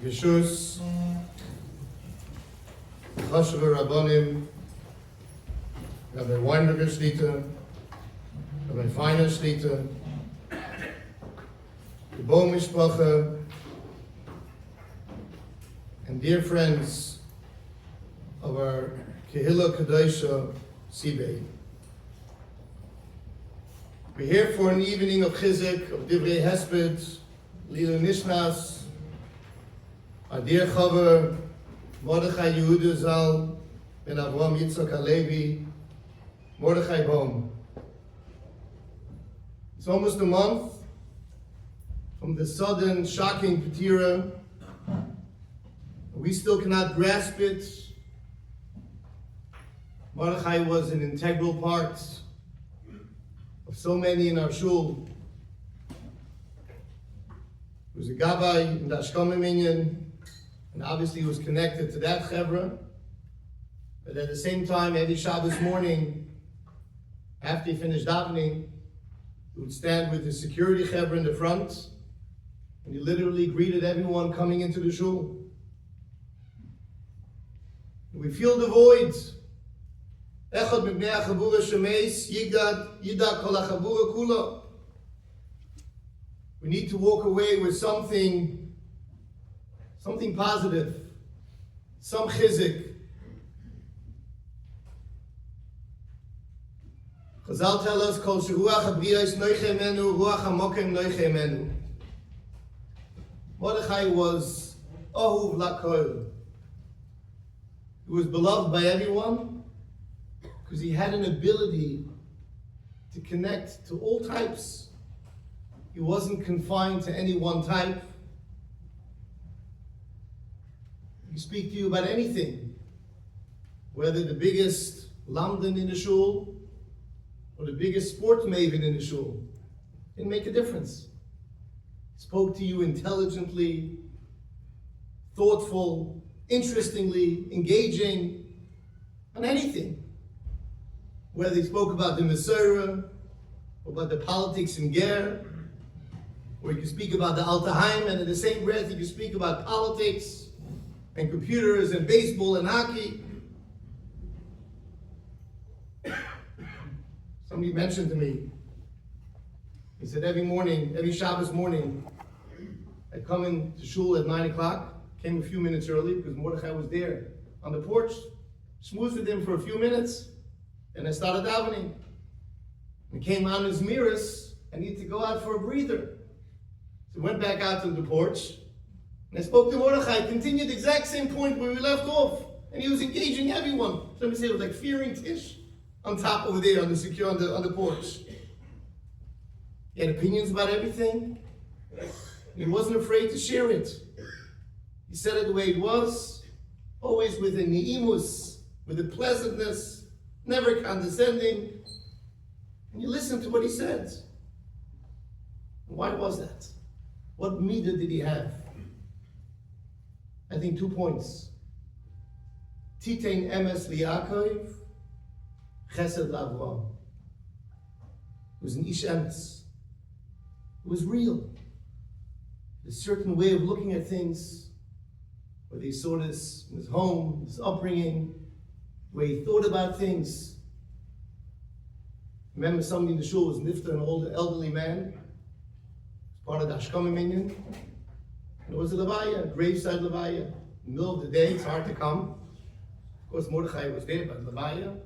Yeshus, Chashuva Rabbanim, Rabbi Weinberger Shlita, Rabbi Feiner Shlita, the Boehm Mishpacha, and dear friends of our Kehillah Kodesh Sibei. We're here for an evening of Chizuk, of Divrei Hesped, Lila Nishnas, our dear Chaver, Mordechai Yehuda Zal, Ben Avraham Yitzchak Alevi, Mordechai Boehm. It's almost a month from the sudden, shocking Petira. We still cannot grasp it. Mordechai was an integral part of so many in our Shul. He was a Gabbai in the Ashkama Minyan, and obviously he was connected to that Chevra. But at the same time, every Shabbos morning, after he finished davening, he would stand with the security Chevra in the front, and he literally greeted everyone coming into the Shul. We feel the void. Echad mibnei hachabura shemeis, yidad kol hachabura kula. We need to walk away with something positive, some chizuk. Chazal tell us, kol sheruach habriyos noiche menu, ruach hamokem noiche menu. Mordechai was ohuv lakol. He was beloved by everyone because he had an ability to connect to all types. He wasn't confined to any one type. He speak to you about anything, whether the biggest lamdan in the shul or the biggest sports maven in the shul. Didn't make a difference. He spoke to you intelligently, thoughtful, interestingly, engaging on anything. Whether he spoke about the Mesorah, or about the politics in Ger, or he could speak about the Altaheim, and in the same breath he could speak about politics and computers and baseball and hockey. Somebody mentioned to me, he said every Shabbos morning, I'd come into Shul at 9 o'clock, came a few minutes early because Mordechai was there on the porch, schmoozed with him for a few minutes, and I started davening. And came on his mirrors, I needed to go out for a breather. So I went back out to the porch, and I spoke to Mordechai, continued the exact same point where we left off, and he was engaging everyone. Somebody said it was like fearing Tish on top over there on the porch. He had opinions about everything. He wasn't afraid to share it. He said it the way it was, always with a ni'imus, with a pleasantness, never condescending. And you listen to what he said. Why was that? What midah did he have? I think 2 points. Titein emes liYaakov, chesed lAvraham. It was an ish emes. It was real. A certain way of looking at things, whether he saw this in his home, his upbringing, the way he thought about things. Remember somebody in the shul was nifta, an old elderly man, part of the Ashkama Minyan. And it was a levaya, a graveside levaya. In the middle of the day, it's hard to come. Of course, Mordechai was there, but levaya.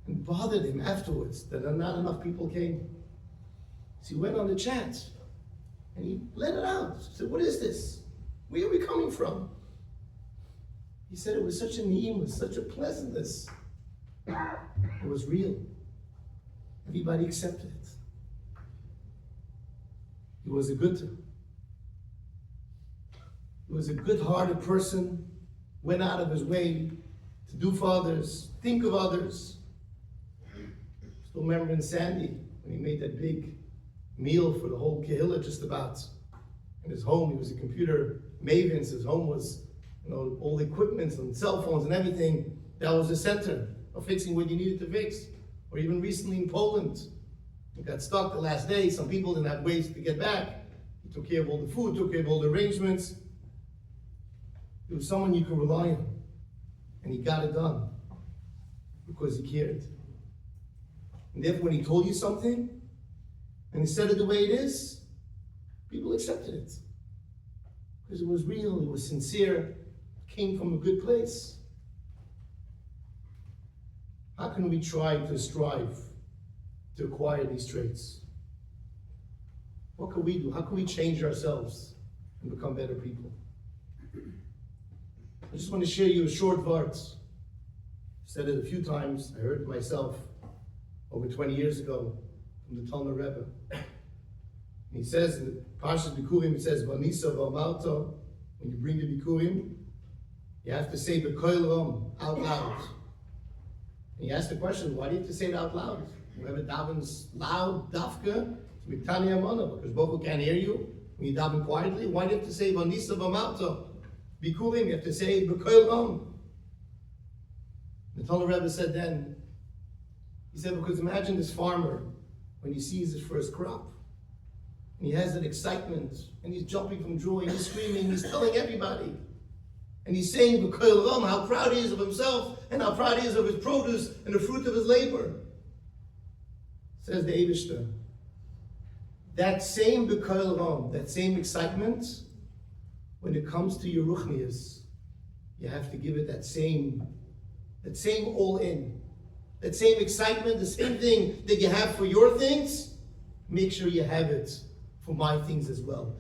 And bothered him afterwards that not enough people came. So he went on the chat, and he let it out. He said, what is this? Where are we coming from? He said it was such a ni'im, such a pleasantness. It was real. Everybody accepted it. He was a good-hearted person, went out of his way to do for others, think of others. Still remember in Sandy, when he made that big meal for the whole Kehillah just about. In his home, he was a computer maven, so his home was, all the equipment and cell phones and everything. That was the center of fixing what you needed to fix. Or even recently in Poland, we got stuck the last day. Some people didn't have ways to get back. He took care of all the food, took care of all the arrangements. It was someone you could rely on. And he got it done because he cared. And therefore, when he told you something, and he said it the way it is, people accepted it. Because it was real, it was sincere, it came from a good place. How can we try to strive to acquire these traits? What can we do? How can we change ourselves and become better people? I just want to share you a short vart. I've said it a few times. I heard it myself over 20 years ago from the Talmud Rebbe. And he says in Parshas Bikurim, it says, "Vanisa v'amalta." When you bring the Bikurim, you have to say "B'koil ram" out loud. And he asked the question, why do you have to say it out loud? Whoever davens loud, dafka, it's miktani amana, because Baruch Hu can't hear you. When you daven quietly, why do you have to say "Vanisa v'amalta"? Bikurim, you have to say "B'koil ram." The Talmud Rebbe said then, he said, because imagine this farmer when he sees his first crop. And he has that excitement, and he's jumping from joy, he's screaming, he's telling everybody. And he's saying "B'koil ram," how proud he is of himself, and how proud he is of his produce and the fruit of his labor. Says the Eibishter, that same "B'koil ram," that same excitement, when it comes to your ruchnius, you have to give it that same all in. That same excitement, the same thing that you have for your things, make sure you have it for my things as well.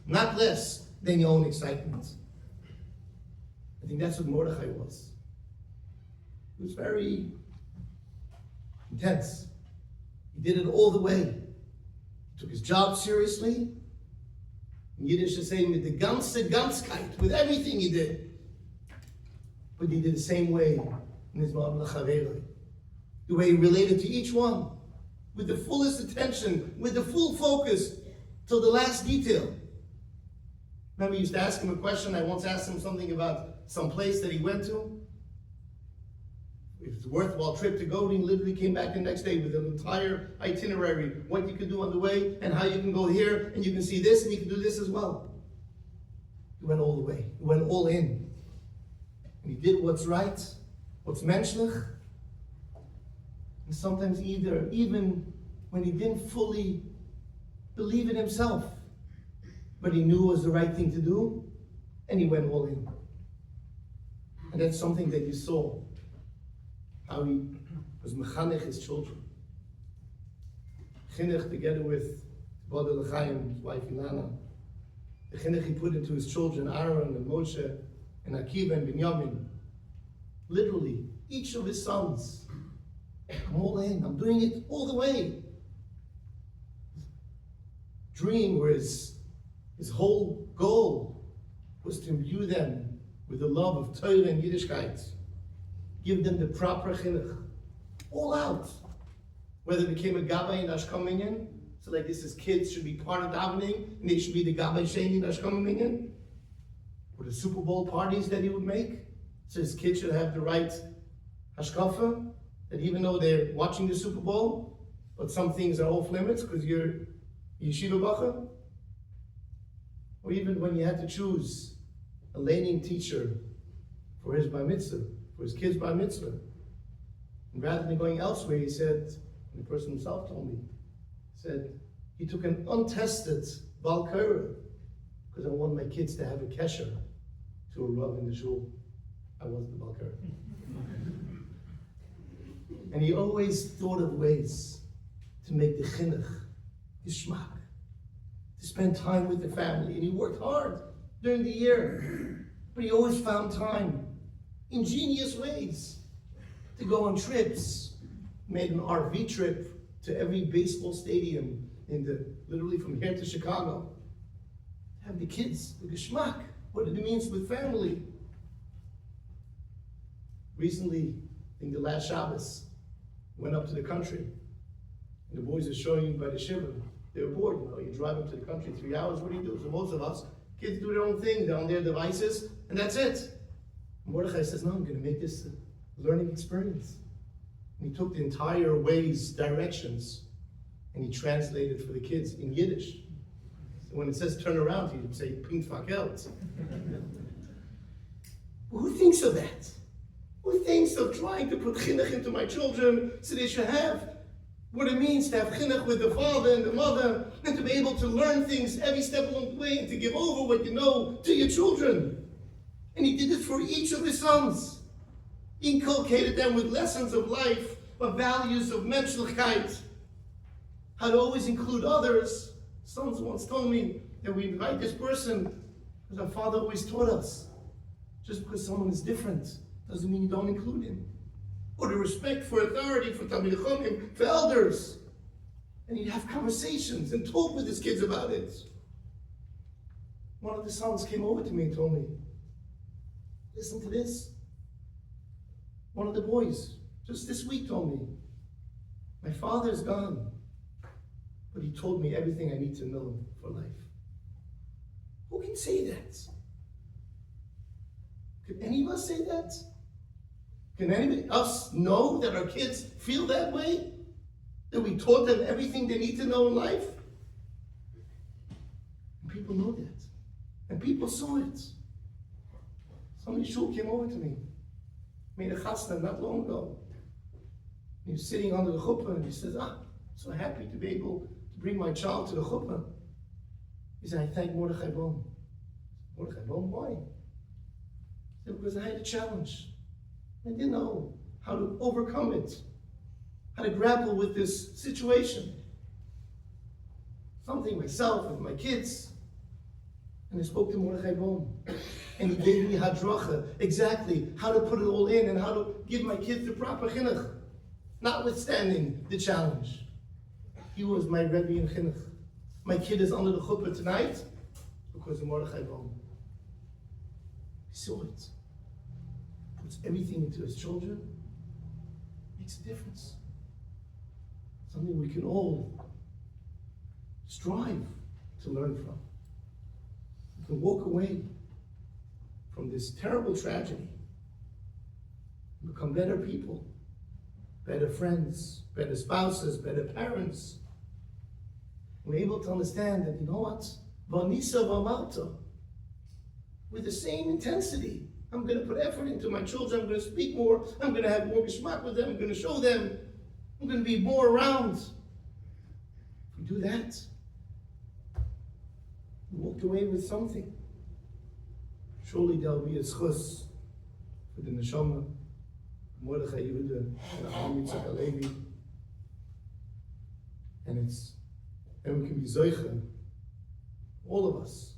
Not less than your own excitement. I think that's what Mordechai was. He was very intense. He did it all the way. He took his job seriously. In Yiddish to say, with the ganze Ganzkeit, with everything he did. But he did the same way in his Ma'am L'Chaverei. The way he related to each one, with the fullest attention, with the full focus, till the last detail. Remember, I used to ask him a question. I once asked him something about some place that he went to. If it's a worthwhile trip to go, and he literally came back the next day with an entire itinerary, what you can do on the way, and how you can go here, and you can see this, and you can do this as well. He went all the way. He went all in. And he did what's right, what's menschlich. And sometimes even when he didn't fully believe it himself, but he knew it was the right thing to do, and he went all in. And that's something that you saw, how he was mechanech his children. Chinuch together with Bada L'chaim, his wife Ilana. The chinuch he put into his children, Aaron and Moshe, and Akiva and Binyamin. Literally, each of his sons. I'm all in, I'm doing it all the way. Dream where his whole goal was to imbue them with the love of Torah and Yiddishkeit. Give them the proper chinuch. All out. Whether it became a gabbai in Ashkam Minyan, so like this, his kids should be part of davening, and they should be the gabbai sheni in Ashkam Minyan. Or the Super Bowl parties that he would make, so his kids should have the right hashkafa, that even though they're watching the Super Bowl, but some things are off limits because you're yeshiva bacha. Or even when you had to choose a laning teacher for his bar mitzvah, for his kids' bar mitzvah, and rather than going elsewhere, he said, and the person himself told me, said, he took an untested Balkara, because I want my kids to have a kesher to a Rav in the Shul. I wasn't the Balkar. And he always thought of ways to make the chinuch, geschmack, to spend time with the family. And he worked hard during the year, but he always found time, ingenious ways, to go on trips. Made an RV trip to every baseball stadium literally from here to Chicago. Have the kids, the geschmack, what it means with family. Recently, I think the last Shabbos, went up to the country, and the boys are showing you by the shiva. They were bored, you drive up to the country 3 hours, what do you do? So most of us, kids do their own thing, they're on their devices, and that's it. Mordechai says, no, I'm going to make this a learning experience. And he took the entire way's directions, and he translated for the kids in Yiddish. So when it says turn around, you say pink fakelt. Who thinks of that? Who thinks of trying to put chinuch into my children so they should have what it means to have chinuch with the father and the mother, and to be able to learn things every step along the way and to give over what you know to your children? And he did it for each of his sons. He inculcated them with lessons of life, of values, of menschlichkeit, how to always include others. Sons once told me that we invite this person because our father always taught us. Just because someone is different doesn't mean you don't include him. Or the respect for authority, for Talmidei Chachamim, for elders. And he'd have conversations and talk with his kids about it. One of the sons came over to me and told me, listen to this. One of the boys, just this week, told me, my father's gone, but he told me everything I need to know for life. Who can say that? Could any of us say that? Can any of us know that our kids feel that way? That we taught them everything they need to know in life? And people know that. And people saw it. Somebody Shul came over to me, made a chasna not long ago. He was sitting under the chuppah and he says, I'm so happy to be able to bring my child to the chuppah. He said, I thank Mordechai Boehm. Mordechai Boehm, why? He said, because I had a challenge. I didn't know how to overcome it, how to grapple with this situation. Something myself and my kids. And I spoke to Mordechai Boehm. And he gave me hadracha, exactly how to put it all in and how to give my kids the proper chinuch, notwithstanding the challenge. He was my Rebbe in chinuch. My kid is under the chuppah tonight because of Mordechai Boehm. He saw it. Puts everything into his children. Makes a difference. Something we can all strive to learn from. We can walk away from this terrible tragedy and become better people, better friends, better spouses, better parents. We're able to understand that, you know what? Vanisa v'amalta. With the same intensity. I'm going to put effort into my children. I'm going to speak more. I'm going to have more geschmack with them. I'm going to show them. I'm going to be more around. If we do that, we walked away with something. Surely there'll be a schus for the neshama, Mordechai Yehuda, and Aharon Yitzchak Alevi. And we can be zoicha, all of us,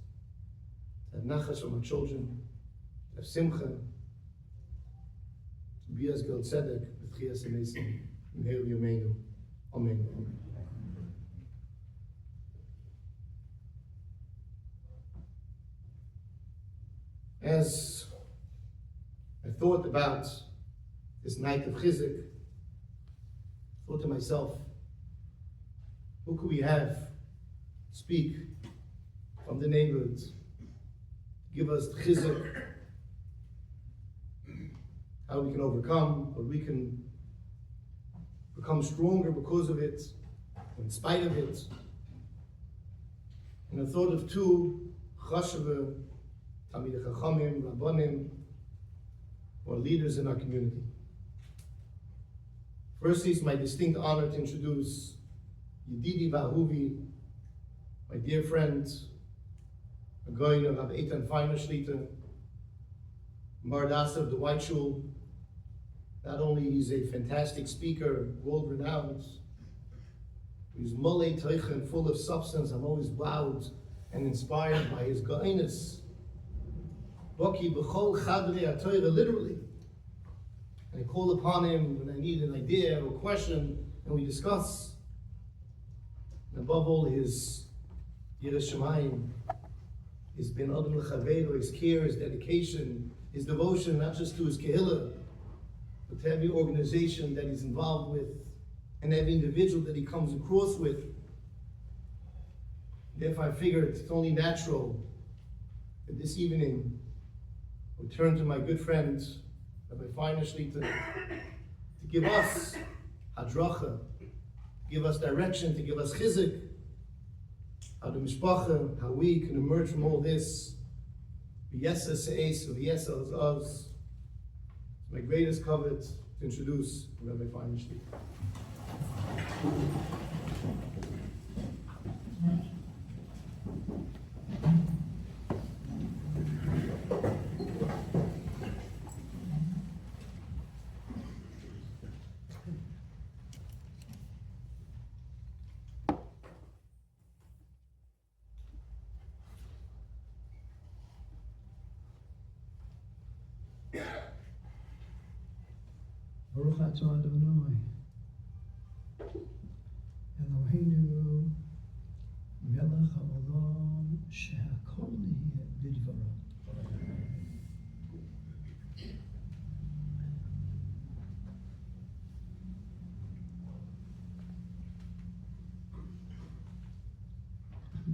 to have nachash from our children, to have simcha, to be as Gel Tzedek, with Chiyas Amesim, in Heil Yomeinu. Amen. As I thought about this night of Chizuk, I thought to myself, who could we have speak from the neighborhoods, give us the Chizuk, how we can overcome, or we can become stronger because of it, in spite of it. And I thought of two chashuva Talmidei Chachamim, Rabbanim, or leaders in our community. Firstly, it's my distinct honor to introduce Yedidi V'Ahuvi, my dear friend, Rabbi Eytan Feiner Shlita, Mardasa of the White Shul. Not only he's a fantastic speaker, world-renowned, he's molei teichen, full of substance. I'm always wowed and inspired by his ga'inus. Baki b'chol chadrei ha'Torah, literally. And I call upon him when I need an idea or question, and we discuss. And above all, his yiras shamayim, his ben adam l'chaveiro, his care, his dedication, his devotion, not just to his kehillah, but to every organization that he's involved with, and every individual that he comes across with. Therefore, I figured it's only natural that this evening we turn to my good friend, Rabbi Feiner Shlita, to give us hadracha, to give us direction, to give us chizuk, how the mishpacha, how we can emerge from all this. V'yesa se'es, v'yesa az. My greatest covet to introduce Rabbi Feiner. Baruch atah Adonai, Eloheinu, melech haolam, shehakol nihiyeh bidvaro.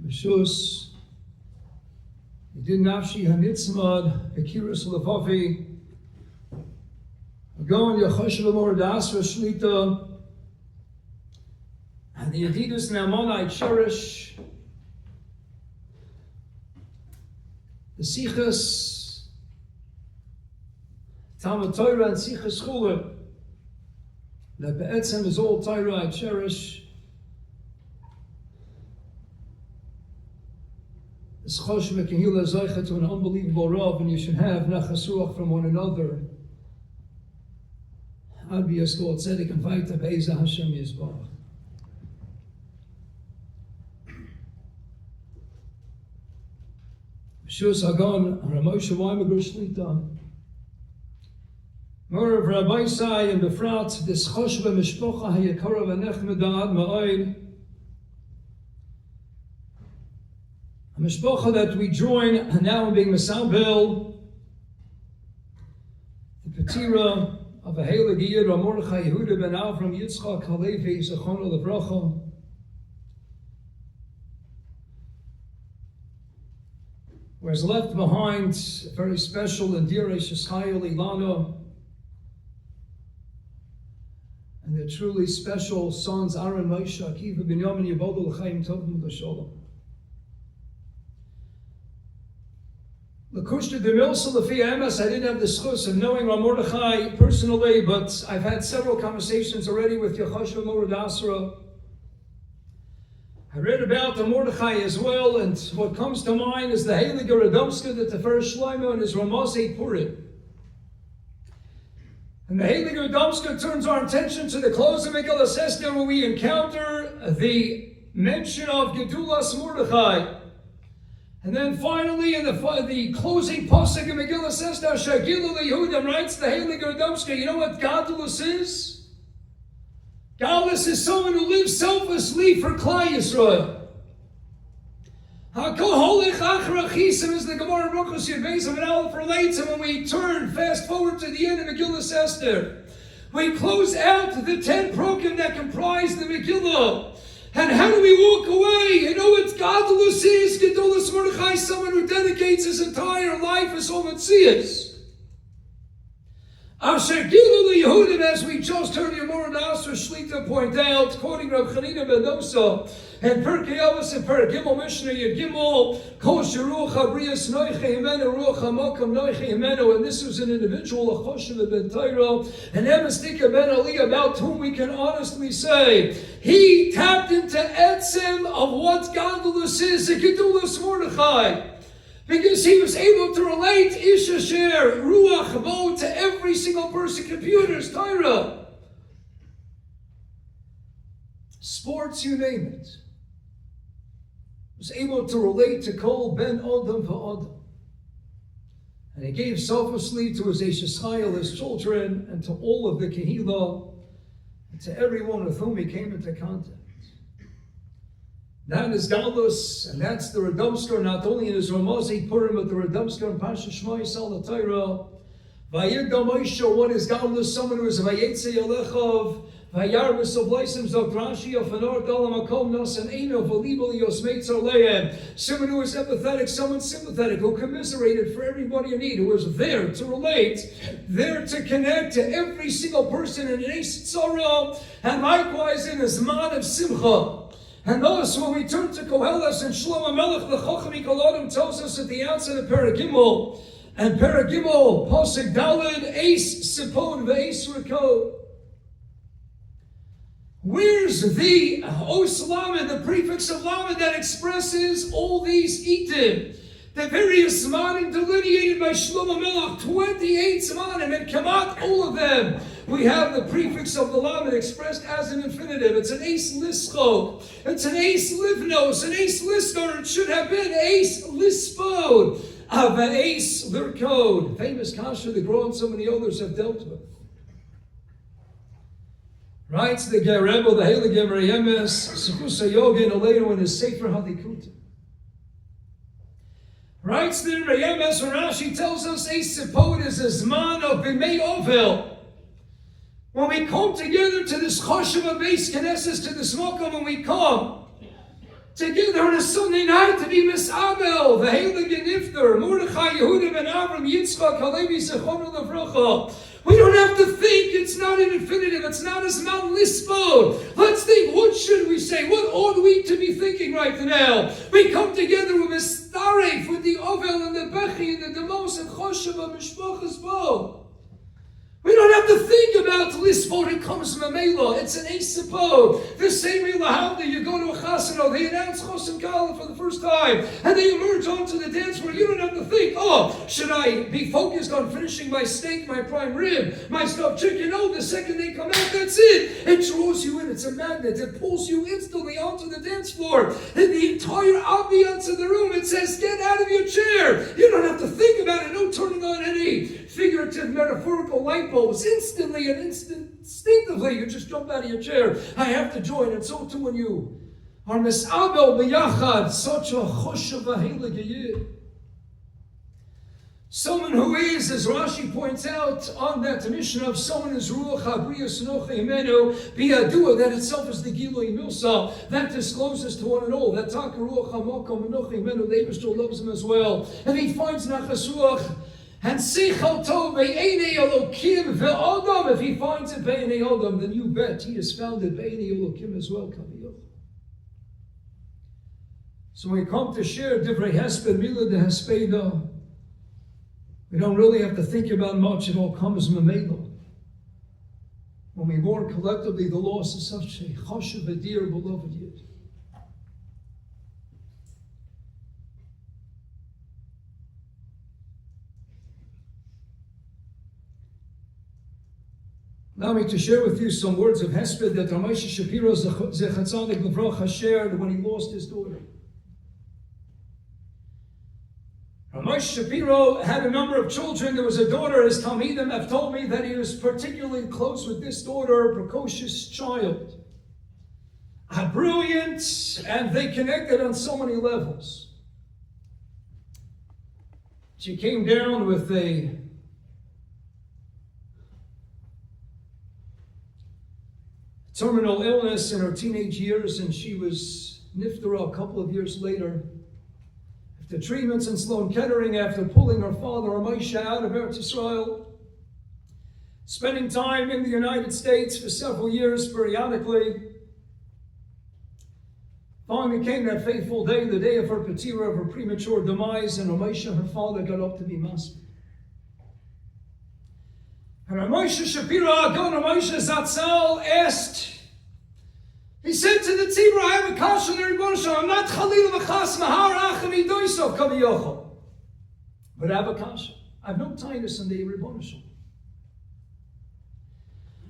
B'shus, Yidin nafshi hanitzmad, bekiras lefafi, going Yachoshev Mordechai Shlita, and the Yedidus Naaman I cherish, the Sichas, Talmud Torah and Sichas Chula, that Be'etzem is all Torah I cherish. The Shloshim Kehila Zoichet to an unbelievable Rav, and you should have Nachas Ruach from one another. I'd be a school tzedek and vayta be'eza Hashem Yisbarach. Shus Hagon, Moshe Weinberger Shlita. More of Rabbi Sai and Befrat, this Choshva Mishpocha Hayakara V'nechmedad Ma'oid. A Mishpocha that we join now being Mesabel, the Petira of a heilige Yid, Mordechai Yehuda ben Avram Yitzchak Halevi Zechrono Levracha, who has left behind a very special and dear Sheshayel Ilana, and their truly special sons Aaron, Moshe, Akiva, Binyamin, Yevodu L'chaim Tovim L'Sholom. L'kushta de Milsa L'fi Emes, I didn't have the schus of knowing Mordechai personally, but I've had several conversations already with Yachoshev Mordechai. I read about the Mordechai as well, and what comes to mind is the Heilige Radomska that the first Shlomo and his Ramazei Purim. And the Heilige Radomska turns our attention to the close of Megillah Esther, where we encounter the mention of Gedulas Mordechai. And then finally, in the closing pasuk of Megillah Esther, Shagilu Yehudim writes the Heilige Radomska, you know what Gadlus is? Gadlus is someone who lives selflessly for Klal Yisrael. Hakoholich achrachisim, as the Gemara Brachos Yud Beis Amud Aleph relates, and when we turn fast forward to the end of Megillah Esther, we close out the 10 prokim that comprise the Megillah. And how do we walk away? You know what Gadlus is? Gedulas Mordechai, someone who dedicates his entire life as Ometzias. Asher Gilu Yehudim, as we just heard Yomor Nasser Shlita point out, quoting Rav Chanina ben Dosa, and Perkei Avos and Perkei Gimel Mishnah Yud Gimel, Kol Sheruach Habrias Noiche Himenu Ruach Hamakam Noiche Himenu, and this was an individual, a Choshev ben Torah, and Emastika ben Ali, about whom we can honestly say, he tapped into etzem of what Gadlus is, the Gedulas Mordechai. Because he was able to relate Ishasher, Ruach, Bo to every single person, computers, Torah, sports, you name it. Was able to relate to Kol Ben Adam V'Adam. And he gave selflessly to his Eishachayil, his children, and to all of the Kehillah, and to everyone with whom he came into contact. That is Gadlus, and that's the Radomsker, not only in his Ramazei Purim, but the Radomsker in Pasha Shema Yisrael Torah. Vayirga Moshe, what is Gadlus? Someone who is Vayetze Yalechav, Vayarbus of Lysim Zok Rashi of Feiner Dalam Akom Nos and Eino Volibel Yosmeitzer Lehem. Someone who is empathetic, someone sympathetic, who commiserated for everybody in need, who was there to relate, there to connect to every single person in an Eish Tzara, and likewise in his man of Simcha. And notice when we turn to Koheles and Shlomo Melech, the Chochmi Kolodim tells us at the outset of Paragimel, and Paragimel, Posek Daled, Eish Sipon, Ve'eish Rekod. Where's the Os Lamed, the prefix of Lamed that expresses all these Eitan? The various Zmanim delineated by Shlomo Melech, 28 Zmanim, and Kamat, all of them. We have the prefix of the Lamed expressed as an infinitive. It's an Eish Lischo. It's an Eish Livnos, an Eish Lister. It should have been Eish Lispod, of an Eish Lirkod. Famous kasha the Gra and so many others have dealt with. Writes the Rebbe, the Heilige Meriemes, Sechusa Yoga, and later in his Sefer Hadikutim. Writes the Meriemes, when Rashi tells us Eish Sipod is a Zman of Bimei Ovel. When we come together to this Choshev of Beis Knesses, to this Mokum, when we come together on a Sunday night to be Misabel, the Heilige Nifter, Mordechai Yehuda ben Avram, Yitzchak, Halevi, Zechonu Levrocha. We don't have to think, it's not an infinitive, it's not a Zman Lispod. Let's think, what should we say? What ought we to be thinking right now? We come together with Mistaref, with the Ovel and the Bechi and the Demos and Choshev of Mishpachas Bo. We don't have to think about Lispod, it comes from a Mela. It's an Esipod. The same way Lahavda, you go to a Chasano, they announce Chosim Kala for the first time, and they emerge onto the dance floor. You don't have to think, oh, should I be focused on finishing my steak, my prime rib, my stuffed chicken? No, the second they come out, that's it. It draws you in, it's a magnet. It pulls you instantly onto the dance floor. And the entire ambiance of the room, it says, get out of your chair. You don't have to think about it, no turning on any figurative, metaphorical light bulbs. Instantly and instinctively, you just jump out of your chair. I have to join, and so too when you are misabel b'yachad, such a choshev heilige yid. Someone who is, as Rashi points out on that mission of someone who's ruach habriyas noche imenu biyadua, that itself is the gilui milsa, that discloses to one and all that taka ruach hamokom noche imenu, the Eibishter loves him as well, and he finds nachas ruach and sichel tov be'enei Elokim ve'odam. If he finds it be'enei odam, then you bet he has found it be'enei Elokim as well. So when we come to share divrei hesped, milah de hespeda, we don't really have to think about much. It all comes mamela. When we mourn collectively the loss of such a choshev, a dear, beloved yid. Allow me to share with you some words of hesped that Moshe Shapiro Zecher Tzadik Levrocha shared when he lost his daughter. Moshe Shapiro had a number of children. There was a daughter. His Talmidim have told me that he was particularly close with this daughter, a precocious child. Brilliant, and they connected on so many levels. She came down with a terminal illness in her teenage years, and she was niftara a couple of years later. After treatments in Sloan Kettering, after pulling her father Moshe out of Eretz Yisrael, spending time in the United States for several years periodically, finally came that fateful day, the day of her patira, of her premature demise, and Moshe, her father, got up to be masbid. And Moshe Shapiro, Agon Moshe Zatzal, asked, he said to the tzibur, I have a kasha there, I'm not chalil v'chas mahar achami doisov kaviyochel, but I have a kasha. I have no tinus in the Ribbon Shalom.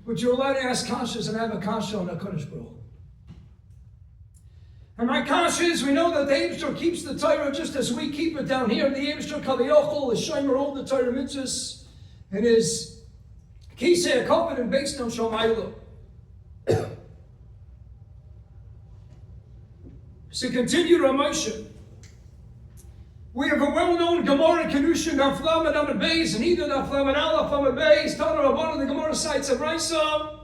But you're allowed to ask kashas, and I have a kasha on the Kodesh Baruch. And my kasha is, we know that the Eibishter keeps the Torah just as we keep it down here. The Eibishter kaviyochel is shomer all the Torah mitzvahs, and is kisei hakavod and based on shomaylo. So continue Ramosha. We have a well-known Gemara Kedushin Daflam and Amad Beis, and either Daflam and Aleph Amad Beis, Tana Rabban, the Gemara cites of Raisa.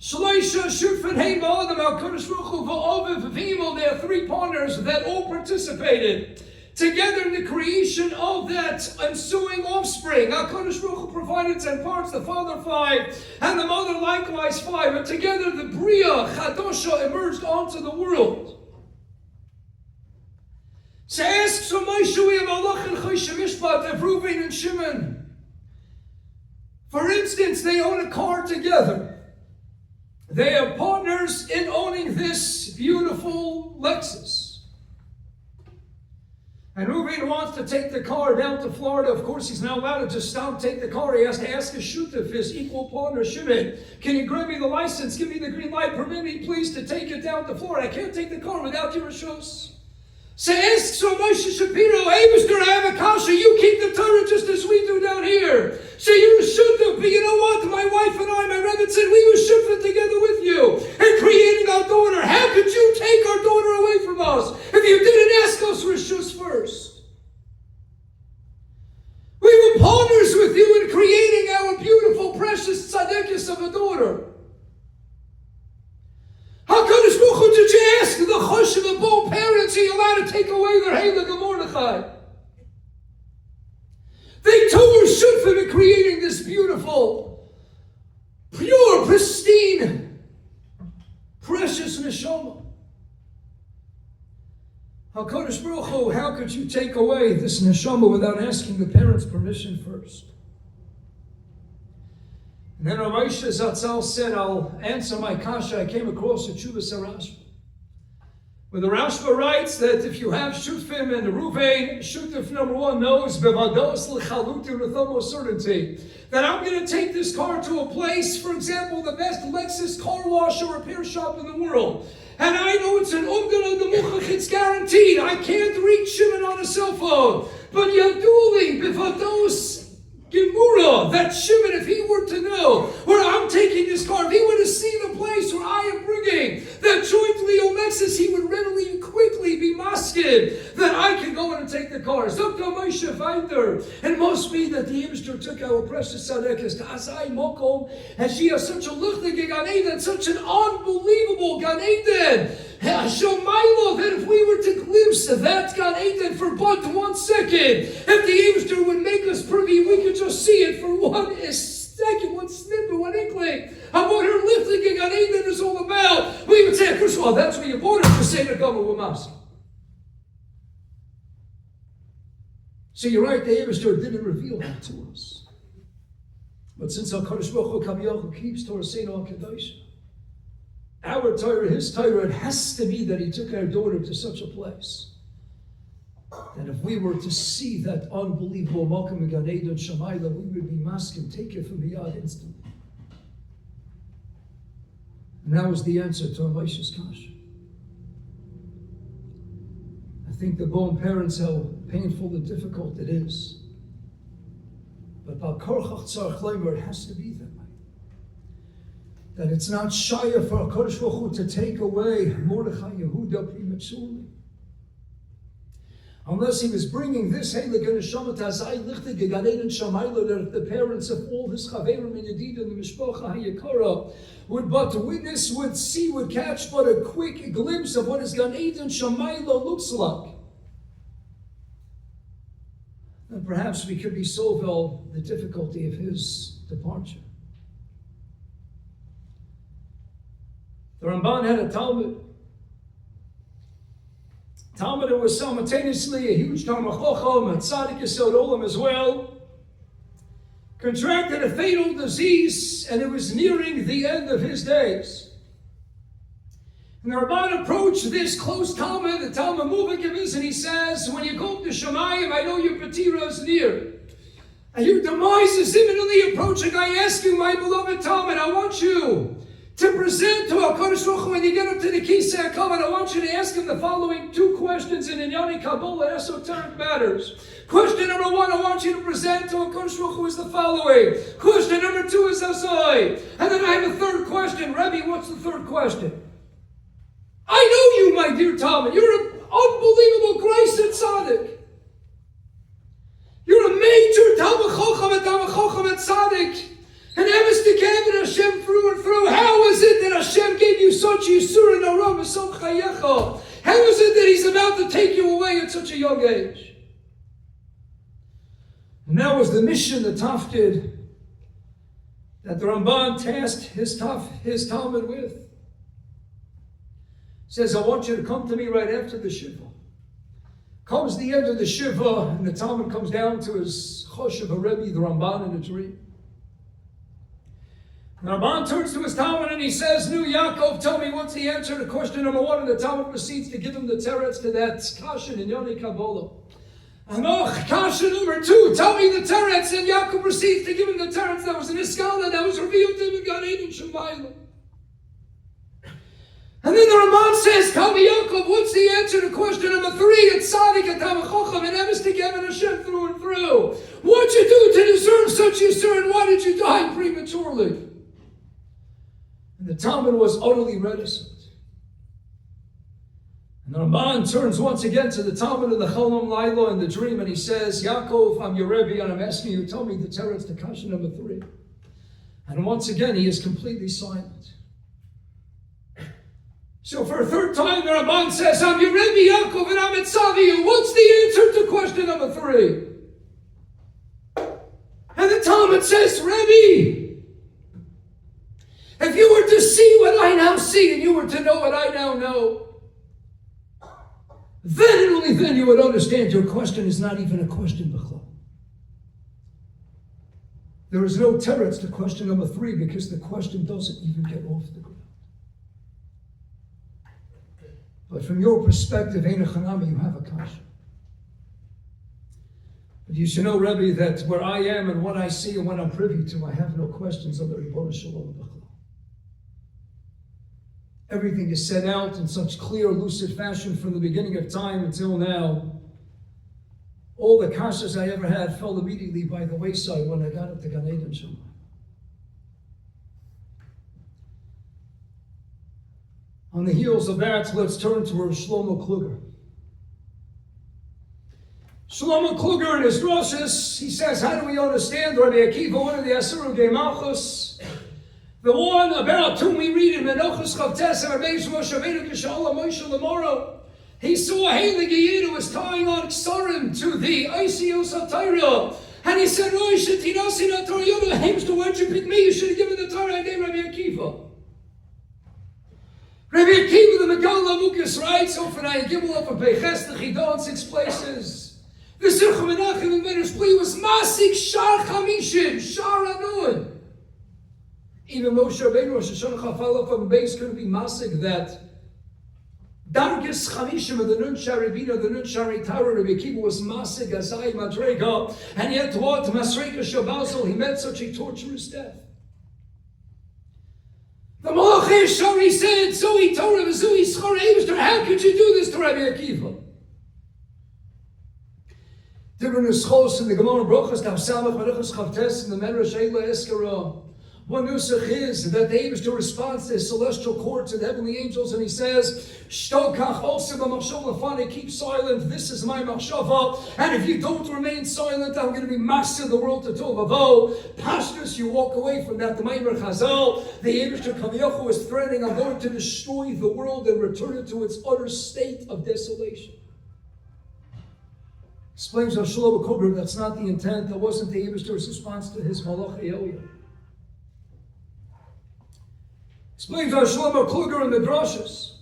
Shloisha Shufan Heima Adam Al Kodesh Baruch Hu Va'oviv V'Imel. There are three partners that all participated. together in the creation of that ensuing offspring. HaKadosh Baruch Hu provided 10 parts, the father 5, and the mother likewise 5. And together the Bria, Chadosha, emerged onto the world. So asks Moshe, we have Allah and Choshe Mishpat of Reuven and Shimon. For instance, they own a car together. They are partners in owning this beautiful Lexus. And Reuven wants to take the car down to Florida. Of course, he's not allowed to just stop, take the car. He has to ask his shutef, his equal partner, Shimon, can you grant me the license, give me the green light, permit me please to take it down to Florida. I can't take the car without your rishos. So asks Moshe Shapiro, hey, Mr. I have a kasha, you keep the Torah just as we do down here. So you're a shutef, but you know what? My wife and I, my Rebbe said, we were shutef together with you in creating our daughter. How could you take our daughter away from us if you didn't ask us rishus first? We were partners with you in creating our beautiful, precious tzaddikus of a daughter. HaKadosh Baruch Hu, did you ask the Choshev of both parents, are you allowed to take away their Heilig of Mordechai? They too were shutfim in creating this beautiful, pure, pristine, precious neshama. HaKadosh Baruch Hu, how could you take away this neshama without asking the parents' permission first? And then Moshe Zatzal said, I'll answer my kasha. I came across a Tshuvas Rashba, where the Rashba writes that if you have shutfim and the Reuven, shutef number 1 knows bevados l'chaluti with almost certainty that I'm going to take this car to a place, for example, the best Lexus car wash or repair shop in the world. And I know it's an umdala demuchach, it's guaranteed. I can't reach Shimon on a cell phone. But yaduli bevados Gemura, that Shimon, if he were to know where I'm taking this car, if he were to see the place where I am bringing that jointly Lexus, he would readily and quickly be masked that I can go in and take the car. Dr. Moshe Feiner, and it must be that the Eibishter took our precious tzaddikus to Azai Mokom, and she has such a luchtige Gan Eden, such an unbelievable Gan Eden. Hashemaylo, that if we were to glimpse that Gan Eden for but 1 second, if the Eibishter would make us privy, we could just see it for 1 second, 1 snippet, 1 inkling of what her lifting Gan Eden is all about. We would say, first of all, that's where you bought it for Seder Gama Wamasa. So you're right, the Eibishter didn't reveal that to us. But since our Kodesh Baruch Hu Kaviyach keeps Torah Seino HaKadosh, our Torah, his Torah, it has to be that he took our daughter to such a place that if we were to see that unbelievable Malcolm and Gan Eden Shamayla, we would be masking, take it from the yard instantly. And that was the answer to Moshe's kasha. I think the Boehm parents, how painful and difficult it is. But Bal Korchach Tzarech Leimer, it has to be that way. That it's not shaya for HaKadosh Baruch Hu to take away Mordechai Yehuda prematurely. Unless he was bringing this Heilig and Neshama Tazai Lichtig Gan Eden Shamayla, that the parents of all his Chaverim and Yedid and the Mishpacha HaYekara would but witness, would see, would catch but a quick glimpse of what his Gan Eden Shamayla looks like. And perhaps we could be solve the difficulty of his departure. The Ramban had a Talmud. Talmud was simultaneously a huge Talmud Chacham and Tzaddik Yesod Olam as well. Contracted a fatal disease, and it was nearing the end of his days. And the Ramban approached this close Talmud, the Talmud Muvik of his, and he says, when you go up to Shemayim, I know your Petira is near. And your demise is imminently approaching. I ask you, my beloved Talmud, I want you to present to HaKadosh Baruch Hu when you get up to the Kisei HaKavod. I want you to ask him the following 2 questions in Inyani Kabbalah, esoteric matters. Question number 1, I want you to present to HaKadosh Baruch Hu is the following. Question number 2 is Azai. And then I have a 3rd question. Rabbi, what's the 3rd question? I know you, my dear Talmud. You're an unbelievable grace and tzaddik. You're a major Talmud Chacham and tzaddik. And Emes Tekevin Hashem through and through. How is it that Hashem gave you such Yisur and Aram and Som Chayecha? How is it that he's about to take you away at such a young age? And that was the mission, the tafkid, that the Ramban tasked his Talmud with. He says, I want you to come to me right after the Shiva. Comes the end of the Shiva, and the Talmud comes down to his Choshev Rebbe, the Ramban, in a dream. The Ramban turns to his Talmud and he says, Nu Yaakov, tell me what's the answer to question number 1, and the Talmud proceeds to give him the teretz to that kashan in Yoni Kabbalah. Anoch, kasha number 2, tell me the teretz, and Yaakov proceeds to give him the teretz that was in his skala, that was revealed to him in Gan Eden Shemayla. And then the Ramban says, tell me Yaakov, what's the answer to question number 3? It's Tzaddik and Tamachocham and Emes Kevin Hashem through and through. What'd you do to deserve such Yisur, and why did you die prematurely? And the Talmud was utterly reticent. And the Ramban turns once again to the Talmud of the Cholom Lailo in the dream, and he says, Yaakov, I'm your Rebbe, and I'm asking you, tell me the teretz to kasha number 3. And once again, he is completely silent. So for a third time, the Ramban says, I'm your Rebbe, Yaakov, and I'm etzavi you. What's the answer to question number 3? And the Talmud says, Rebbe, if you were to see what I now see, and you were to know what I now know, then and only then you would understand your question is not even a question b'chlal. There is no teretz to question number 3 because the question doesn't even get off the ground. But from your perspective, Ein Chanami, you have a kasha. But you should know, Rebbe, that where I am and what I see and what I'm privy to, I have no questions of the Ribbon Shalom b'chlal. Everything is set out in such clear, lucid fashion from the beginning of time until now. All the kashas I ever had fell immediately by the wayside when I got up to Gan Eden Shul. On the heels of that, let's turn to Rav Shlomo Kluger. Shlomo Kluger in his droshes, he says, how do we understand Rabbi Akiva, one of the Asuru Malchus? The one about whom we read in Menochos Chavtes and Rabbi Moshe Rabbeinu Kishala Moshe Lamoro. He saw a Heilig Yid who was tying on Ksarim to the Isios HaTorah. And he said, Roy, Shetinasi HaTorah, you're the aims to worship with me. You should have given the Torah I gave Rabbi Akiva. Rabbi Akiva, the Megillah Amukas writes, Ofanai Gimel of a Beches, the Chidah in 6 places. The Sircha Menachem in Medrash Pli was Masik Shar Chamishin, Shar Anun. Even Moshe Rabbeinu, Rosh Hashanah Chafalach on the base couldn't be masig that Dargis Chamishim of the Nun Shari Bina, the Nun Shari Torah, Rabbi Akiva was masig Azai Madrega, and yet what? Masreka Shabazol, he met such a torturous death. The Malach Shari said, Zoi Torah, Zoi Schar Eivishter, how could you do this to Rabbi Akiva? Different Neschos in the Gemara Brochas, Tav Samach Menachos Chavtes, in the Medrash Eila Eskara. One nusach is that the Eibush responds to his celestial courts and heavenly angels, and he says, Shtokach also b'machshava lefane, keep silent, this is my machshava, and if you don't remain silent, I'm going to be master the world to tovavo. Pashtus, you walk away from that. The Maimer Chazal, the Eibush Kamiyachu is threatening, I'm going to destroy the world and return it to its utter state of desolation. Explains Rav Shlomo Kluger, that's not the intent, that wasn't the Eibush's response to his Malach Eoyah. Explains Rav Shlomo Kluger in the droshes.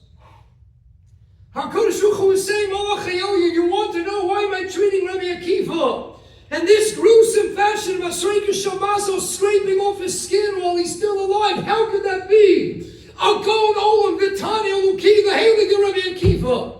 HaKadosh Baruch Hu is saying, Malach Eoyah, you want to know why am I treating Rabbi Akiva in this gruesome fashion, Masreka Shabazo scraping off his skin while he's still alive? How could that be? I'll go and Olam Vitani Eluki, the Heilige Rabbi Akiva.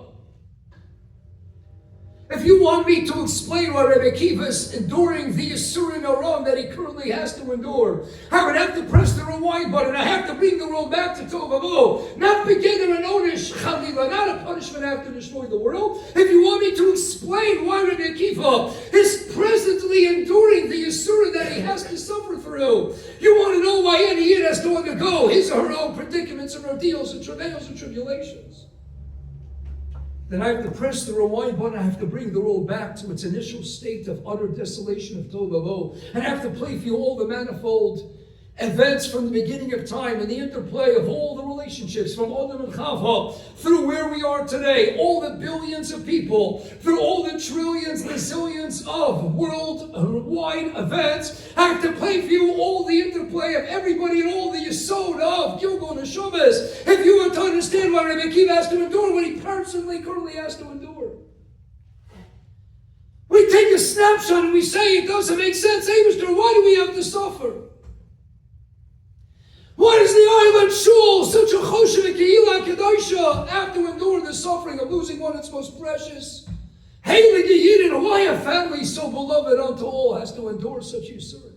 If you want me to explain why Rabbi Akiva is enduring the Yisurin Aram that he currently has to endure, I would have to press the rewind button. I have to bring the world back to Tovavo. Not beginner and Onish Chalila, not a punishment after destroy the world. If you want me to explain why Rabbi Akiva is presently enduring the Yisurin that he has to suffer through, you want to know why any Yid has to undergo his or her own predicaments and ordeals and travails and tribulations, then I have to press the rewind button. I have to bring the world back to its initial state of utter desolation of Tovavo. And I have to play for you all the manifold events from the beginning of time and the interplay of all the relationships from Adam and Chava through where we are today, all the billions of people, through all the trillions, the zillions of worldwide events, have to play for you all the interplay of everybody and all the yesod of Gilgal and Shabbos. If you want to understand why Rabbi Akiva has to endure what he personally currently has to endure. We take a snapshot and we say it doesn't make sense. Eibishter, why do we have to suffer? Why does the island Shul, such a Choshev and Kehillah Kedosha, have to endure the suffering of losing one of its most precious? Heilige Yidden, why a family so beloved unto all has to endure such usur?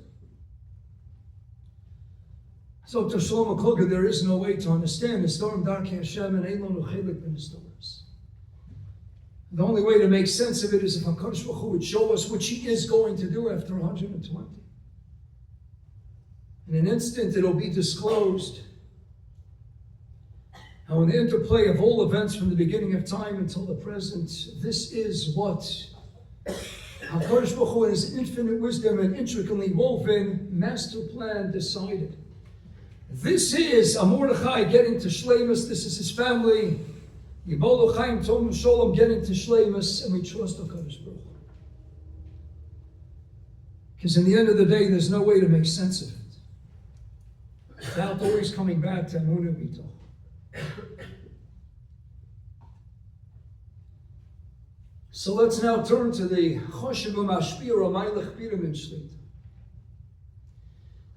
So to Shlomo Kluger, there is no way to understand the storm Darkei Hashem and Eilon Uchelik in the storms. The only way to make sense of it is if HaKadosh Baruch Hu would show us what He is going to do after 120. In an instant, it'll be disclosed how in the interplay of all events from the beginning of time until the present, this is what HaKadosh Baruch Hu in His infinite wisdom and intricately woven master plan decided. This is a Mordechai getting to Shleimus. This is his family. Yibolu Chaim Tom Sholom getting to Shleimus, and we trust HaKadosh Baruch Hu. Because in the end of the day, there's no way to make sense of it without always coming back to Emunah B'Toch. So let's now turn to the Choshev Mashpir Amaylech Piram in Shlita.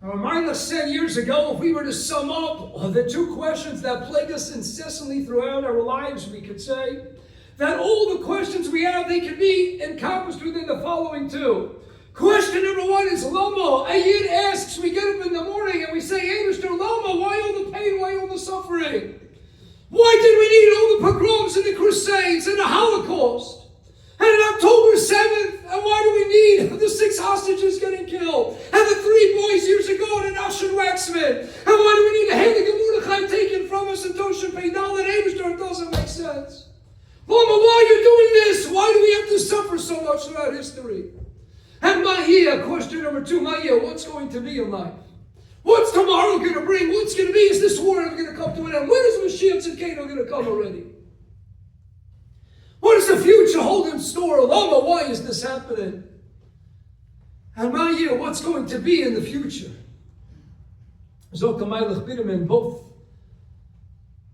Now, Amaylech said years ago, if we were to sum up the two questions that plague us incessantly throughout our lives, we could say that all the questions we have, they can be encompassed within the following two. Question number one is Lama. A Yid asks, we get up in the morning and we say, Eibishter, Lama, why all the pain, why all the suffering? Why did we need all the pogroms and the crusades and the Holocaust? And on October 7th, and why do we need the 6 hostages getting killed? And the 3 boys years ago in Asher Waxman? And why do we need the Heilige Mordechai taken from us in Toshin Peidal and Eibishter? It doesn't make sense. Lama, why are you doing this? Why do we have to suffer so much throughout history? And Mahia, question number 2, Mahia, what's going to be in life? What's tomorrow going to bring? What's going to be? Is this war ever going to come to an end? When is Mashiach Tzidkenu going to come already? What does the future hold in store? Lama, why is this happening? And Mahia, what's going to be in the future? Zok Amaylech Piram, both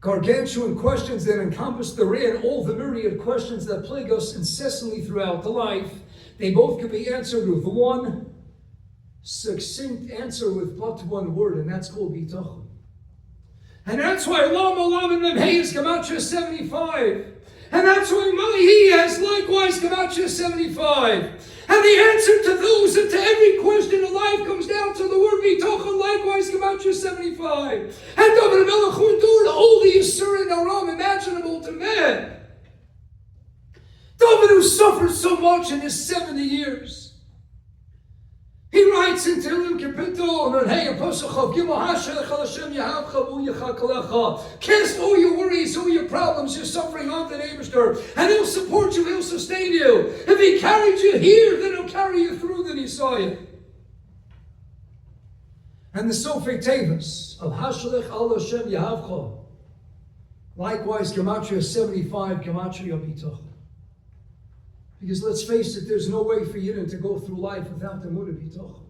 gargantuan questions that encompass the Ray and all the myriad questions that plague us incessantly throughout the life. They both can be answered with one succinct answer with but one word, and that's called bitachon. And that's why Lama Memhei is Gematria 75. And that's why Mahi has likewise Gematria 75. And the answer to those and to every question in life comes down to the word bitachon, likewise Gematria 75. And David HaMelech who endured all the Yisur and Aram imaginable to man. David, who suffered so much in his 70 years, he writes in Tehillim Kapitel, cast all your worries, all your problems, your suffering onto the Eibishter, and He'll support you, He'll sustain you. If He carried you here, then He'll carry you through the Nisayah. And the Sofei Tevis of Hashalech Al Hashem Yahavcha, likewise Gematria 75, Gematria Bitachon. Because let's face it, there's no way for Yidden to go through life without the Emunah B'Toch.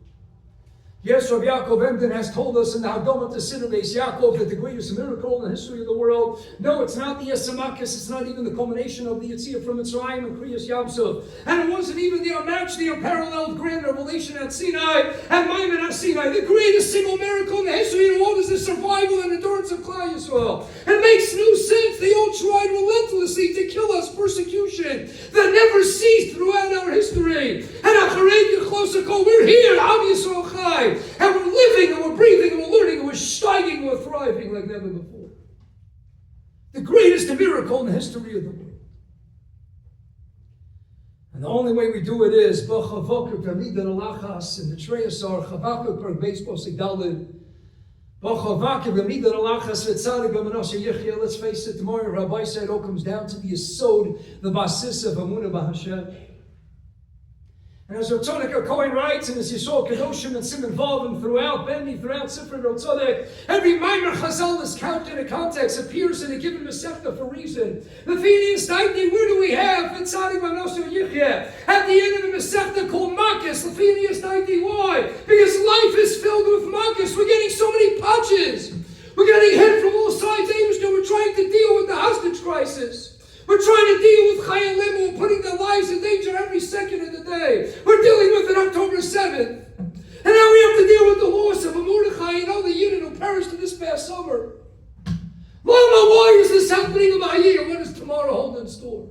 Yes, Rabbi Yaakov Emden has told us in the Haggadah to Siddur Bais Yaakov that the greatest miracle in the history of the world, no, it's not the Yesamakis, it's not even the culmination of the Yetziah from Mitzrayim and Kriyas Yamsuf. And it wasn't even the unmatched, the unparalleled grand revelation at Sinai and Maimon at Sinai. The greatest single miracle in the history of the world is the survival and endurance of Klal Yisrael. It makes no sense. They all tried relentlessly to kill us, persecution that never ceased throughout our history. And we're here, Am Yisrael Chai. And we're living, and we're breathing, and we're learning, and we're steiging, and we're thriving like never before. The greatest miracle in the history of the world. And the only way we do it is, B'chavokuk Tamidin Alachas, in the Treyasar, Chavakuk Per Beis Posik Dalid, B'chavakuk Tamidin Alachas, V'tzadik B'manashe Yechia. Let's face it, tomorrow Rabbi said, it all comes down to the Yesod, the basis of Emunah B'Hashem. And as Tzaddik Cohen writes, and as you saw Kedoshim and Sim involved throughout Benny, throughout Sifra Tzaddik, every minor Chazal is counted in a context, appears in a given Masechta for reason. The Phineas Daitni, where do we have Tzaddik Manosu Yichya? At the end of the Masechta called Makis, the Phineas Daitni, why? Because life is filled with Makis. We're getting so many punches. We're getting hit from all sides. We're trying to deal with the hostage crisis. We're trying to deal with Chayalim who are putting their lives in danger every second of the day. We're dealing with it October 7th. And now we have to deal with the loss of a Mordechai and all the Yidden who perished in this past summer. Lama, why is this happening in my year? What does tomorrow hold in store?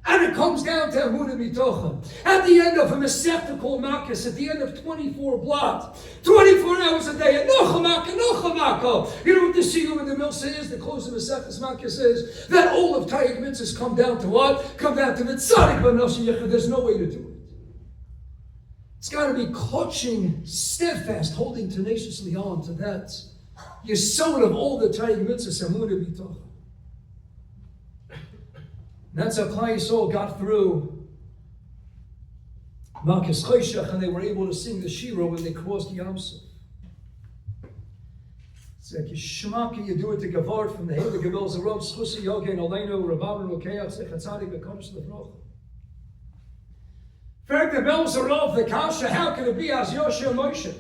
And it comes down to Emunah B'tochim. At the end of a Masechta called Makis, at the end of 24 blot, 24 hours a day, Nochamaka. You know what the Shiyum in the Milsa is? The close of Masechta Makis is that all of Tayyik Mitzvahs come down to what? Come down to Mitzadik B'Noshe Yechad. There's no way to do it. It's got to be clutching, steadfast, holding tenaciously on to that Yesod of all the Tayyik Mitzvahs, Emunah B'tochim. That's how Klal Yisrael got through Malchus Choshech, and they were able to sing the Shira when they crossed the Yam Suf. It's like Yishmaki, you do it to Gavard from the Heilig Gavil Zerov, Schusi Yogein Oleinu, Rabban Rokeach, Sechatzadik, Bekodesh Levroch. In fact, the Bel Zerov, the Kasha, how could it be as Yoshua and Moshe?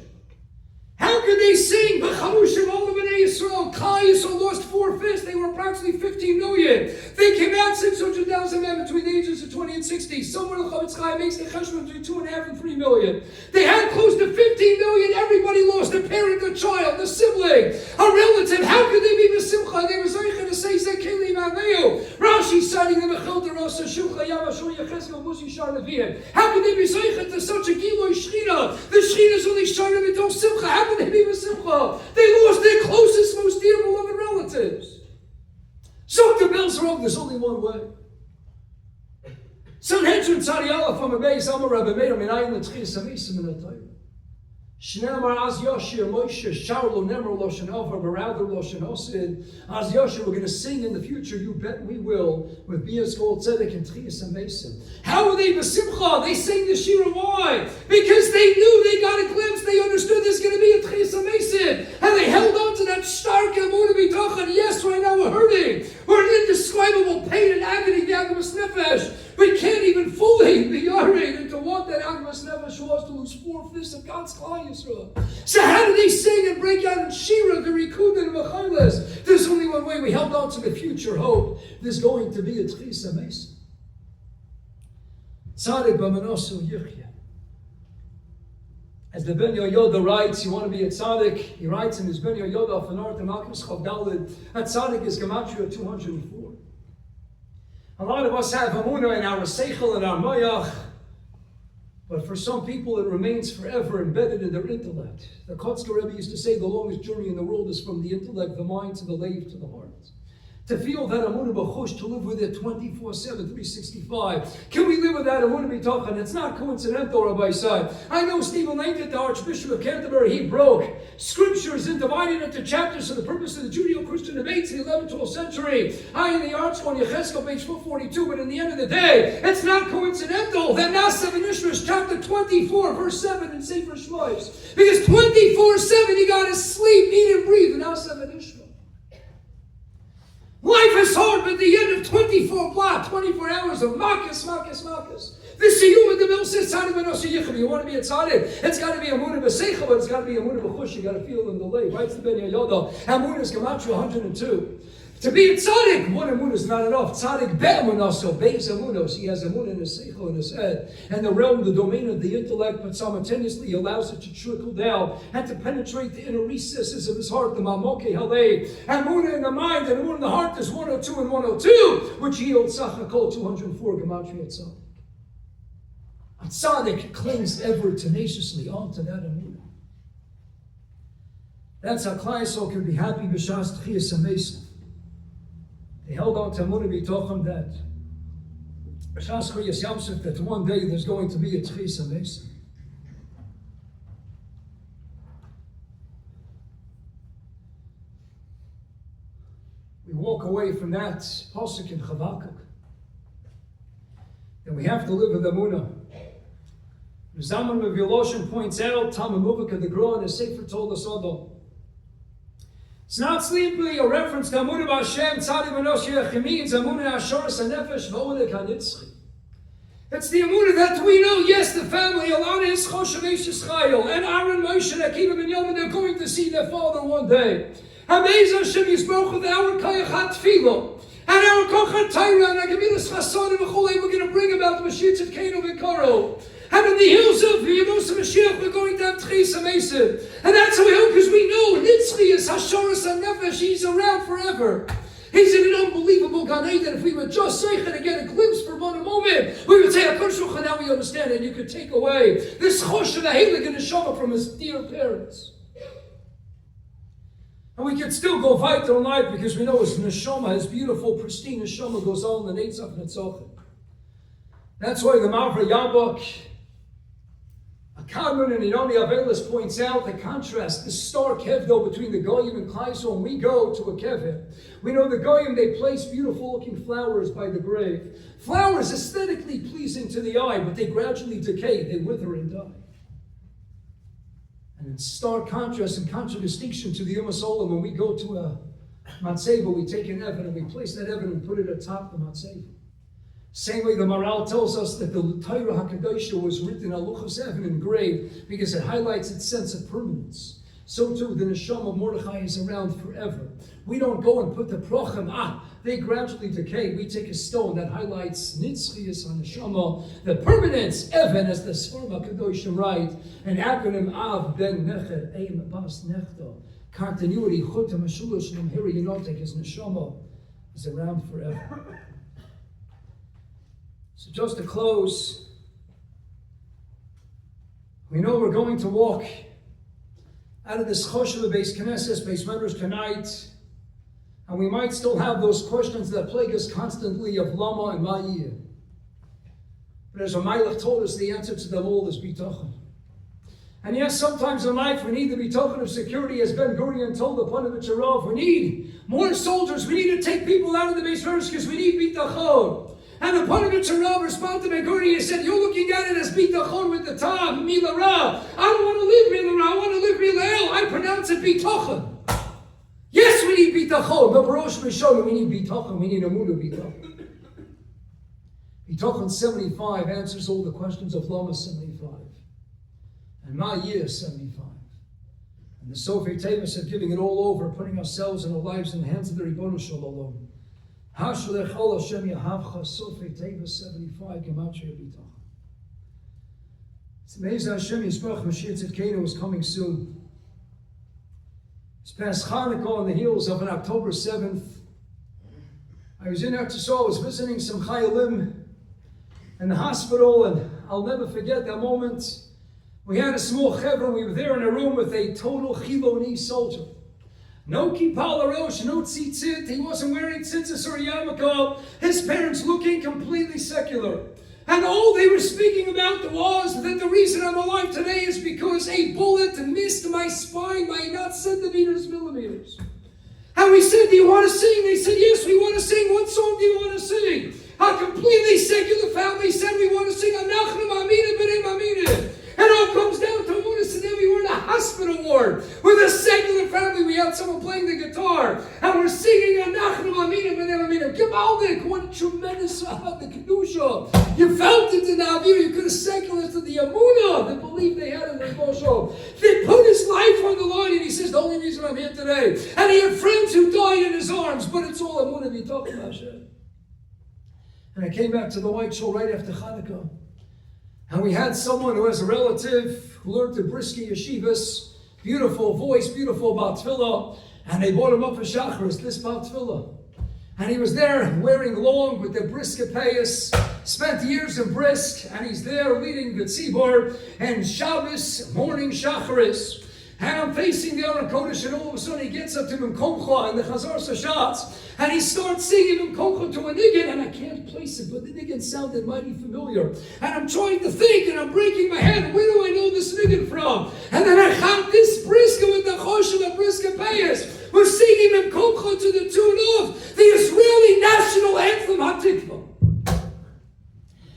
How could they sing B'chamushim all of Bnei Yisrael? Klal Yisrael lost 4/5. They were approximately 15 million. They came out 600,000 men between the ages of 20 and 60. Somewhere the Chavetz Chaim makes the cheshbon between 2.5 and 3 million. They had close to 15 million. Everybody lost a parent, a child, a sibling, a relative. How could they be b'simcha? They were zeicha to say Zekeli Maveo. Rashi citing the Mechilta Rosa Shulcha Yamashul Yecheskel Musi Shar Nevi'im. How could they be zeicha to such a Giloi Shechina? The Shechina's only Sharim and don't simcha. How could they be b'simcha? They lost their closest, most dear, beloved relatives. So the bells are there's only one way. Sanhedrin Tzadi Aleph from a base, I'm a Rabbi Meir, Minayin L'tchis Amisim in the Torah. Shneimar Az Yoshua Moshe Sharlo Nemer Loshen Alvar Barather Loshen Osid. Az Yoshua, we're going to sing in the future. You bet we will with Bias Gold Tzedek and Tchias Amesim. How were they b'simcha? They sang the Shira. Why? Because they knew, they got a glimpse, they understood there's going to be a Tchias Amesim, and they held on to that stark Emunah B'tochim. Yes, right now we're hurting. We're in indescribable pain and agony. The Agmas Nefesh. We can't even fully be yarred into what that Agmas Nefesh was to lose 4/5 of God's Klal Yisrael. So how do they sing and break out in Shira, the Rikud and Machailes? There's only one way. We held on to the future hope. There's going to be a Tchis Amesim. Tzaddik B'Manosu Yichya. As the Ben Yoda writes, you want to be a tzaddik. He writes in his Ben Yoda of Feiner to Malchus Chavdalid, a tzaddik is Gematria 204. A lot of us have Amunah in our Seichel and our Mayach, but for some people it remains forever embedded in their intellect. The Kotzker Rebbe used to say the longest journey in the world is from the intellect, the mind, to the leiv, to the heart. To feel that Amunah B'chush, to live with it 24/7, 365. Can we live with that Amunah B'tochim? It's not coincidental, Rabbi said. I know Stephen Langton, the Archbishop of Canterbury, he broke scriptures and divided into chapters for the purpose of the Judeo-Christian debates in the 11th, 12th century. I in the Arts on Yecheskel, page 442, but in the end of the day, it's not coincidental that Nasav and Ishmael, chapter 24, verse 7 in Sefer Shloshim. Because 24/7 you got to sleep, eat, and breathe in Nasav and Ishmael. Life is hard, but at the end of 24 blot, 24 hours of Makis. This Shiyum in the middle says, Tzaddik B'Noshe Yichim. You want to be a tzaddik? It's got to be Amunah B'Seichel, but it's got to be Amunah B'chush. You got to feel in the lay. Writes the Ben Yoda. Amunah is Gematria 102. To be a tzaddik, one Amunah is not enough. Tzaddik Be'emunah, Bais Ephraim. He has Amunah in his Seichel, in his head, and the realm, the domain of the intellect, but simultaneously he allows it to trickle down and to penetrate the inner recesses of his heart, the Mamoke Halei. Amunah in the mind and Amunah in the heart is 102 and 102, which yields Sachakol 204 Gematria Tzaddik. A tzaddik clings ever tenaciously onto that Amunah. That's how Klal Yisrael can be happy b'shas Tchias Amesim. They held on to Amunah B'tochim that b'shas Kriyas Yamsuf, that one day there's going to be a Tchias Amesim. We walk away from that pasuk in Chavakuk, and we have to live with Amunah. Zaman of Shloshim points out, Talmud Muvaka, the Gra in the Sefer told us all. It's not simply a reference to Amunah B'Hashem, Tzadim Enosh Yechim, means Amunah Ashoras HaNefesh V'Oleg HaNitzchi. It's the Amunah that we know, yes, the family, Alana is Choshev Eish Chayil, and Aaron, Moshe, and Akiva ben Yomin, they're going to see their father one day. Hamez Hashem Yisboch with our Koyach HaTfilo, and our Koch HaTayra, and Agamilas Chasonim V'Cholei, we're going to bring about the Mashiach of Keno V'Koro. And in the hills of Yemus Mashiach, we're going to have Tchis HaMesed. And that's how we hope, because we know Nitzchi is Hashoras HaNefesh, he's around forever. He's in an unbelievable Gan Eden. If we would just say and get a glimpse for one moment, we would say, HaKadosh, now we understand it. And you could take away this Chosh of the Heilig and Neshama from his dear parents. And we could still go weiter in life because we know his Neshama, his beautiful, pristine Neshama goes on in the Netzach Netzachim. That's why the Mavra Yabok, Kadmon and Inoni Avelis points out the contrast, the stark hevdo between the Goyim and Klaiso. When we go to a Kevin, we know the Goyim, they place beautiful looking flowers by the grave. Flowers aesthetically pleasing to the eye, but they gradually decay, they wither and die. And in stark contrast and contradistinction to the Yom HaSolam, when we go to a Matzeva, we take an Evan and we place that Evan and put it atop the Matzeva. Same way the Maral tells us that the Torah HaKadosh was written in Luchos Evan engraved because it highlights its sense of permanence. So too, the Neshama of Mordechai is around forever. We don't go and put the Prochem, they gradually decay. We take a stone that highlights Nitzchias HaNeshama, the permanence, Evan, as the Sfarim HaKadosh write, and acronym Av Ben Necher, Eim Bas Nechta, continuity, Chutam HaShulashim, here you know, take his Neshama is around forever. So just to close, we know we're going to walk out of this Choshev Beis Knesset, Beis Medrash tonight, and we might still have those questions that plague us constantly of Lama and Ma'iyah. But as Ramaylich told us, the answer to them all is Bitachon. And yes, sometimes in life we need the Bitachon of security, as Ben Gurion told the Panovich Arav. We need more soldiers, we need to take people out of the Beis Medrash because we need Bitachon. And the Panovich Arav responded to Ben Gurion and said, you're looking at it as Bitachon with the Tav, Mila Ra. I don't want to live Mila Ra, I want to live Mila El. I pronounce it Bitachon. Yes, we need Bitachon, but Baruch Mishon, we need Bitachon, we need Amunah Bitachon. Bitachon 75 answers all the questions of Lama 75. And Ma'iyah 75. And the Sofer Tavis of giving it all over, putting ourselves and our lives in the hands of the Ribono Shel Olam. Hashalech Ol Hashem Yahavcha Sofer Tavis 75 Gematria Bitachon. It's amazing Hashem Yisparach Mashiach Tzidkenu is coming soon. It's past Hanukkah on the heels of an October 7th. I was in Eretz Yisrael, I was visiting some Chayalim in the hospital, and I'll never forget that moment. We had a small chevron, we were there in a room with a total Chiloni soldier. No kippah l'rosh, no tzitzit, he wasn't wearing tzitzis or yarmulke. His parents looking completely secular. And all they were speaking about was that the reason I'm alive today is because a bullet missed my spine by not centimeters, millimeters. And we said, do you want to sing? They said, yes, we want to sing. What song do you want to sing? A completely secular family said, we want to sing Anachnu Ma'amina B'nei Ma'amina. And it all comes down to Amunah, and then we were in a hospital ward with a secular family. We had someone playing the guitar, and we're singing Anachnu Ma'amina B'nei Ma'amina. Givaldik, what a tremendous the Kedusha. You felt it in the Avir. You could have secularized to the Amunah, the belief they had in their Moshe. They put his life on the line, and he says, the only reason I'm here today. And he had friends who died in his arms, but it's all Amunah B'tachon Hashem. And I came back to the White Shul right after Hanukkah. And we had someone who has a relative who learned to brisky yeshivas, beautiful voice, beautiful Bat Tefillah, and they brought him up for Shacharis, this Bat Tefillah. And he was there wearing long with the brisk payas, spent years in brisk, and he's there leading the tzibor and Shabbos morning Shacharis. And I'm facing the Aron Kodesh, and all of a sudden he gets up to Mimkomcha and the Chazar Sashatz, and he starts singing Mimkomcha to a niggin, and I can't place it, but the niggin sounded mighty familiar. And I'm trying to think, and I'm breaking my head, where do I know this niggin from? And then I have this briska with the Choshen of Briska Payas. We're singing Mimkomcha to the tune of the Israeli national anthem, Hatikva.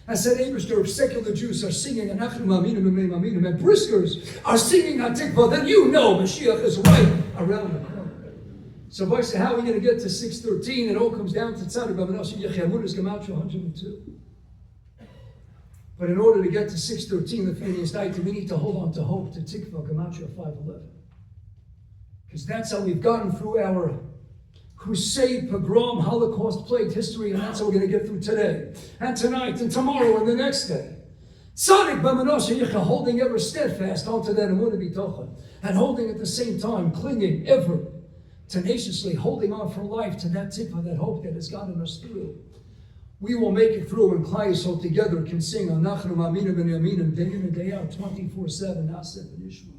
I said, Eberster, if secular Jews are singing Anachnu Ma'aminim B'mei Ma'aminim, and briskers are singing Hatikva, then you know Mashiach is right around the corner. So Bais, how are we going to get to 613? It all comes down to Tzadik B'Manasseh Yechiamudas Gematria 102. But in order to get to 613, the Feiner Eytan, we need to hold on to hope, to Tikva Gematria 511. Because that's how we've gotten through our crusade, pogrom, Holocaust plagued history, and that's how we're going to get through today, and tonight, and tomorrow, and the next day. Tzadik B'Manasseh Yechiah, holding ever steadfast onto that Emunah B'tochen, and holding at the same time, clinging ever tenaciously, holding on for life to that tikva, that hope that has gotten us through. We will make it through, and Klai Yisrael together can sing Anachnu Ma'aminim B'Yaminim day in and day out, 24/7, Asef and Yishma.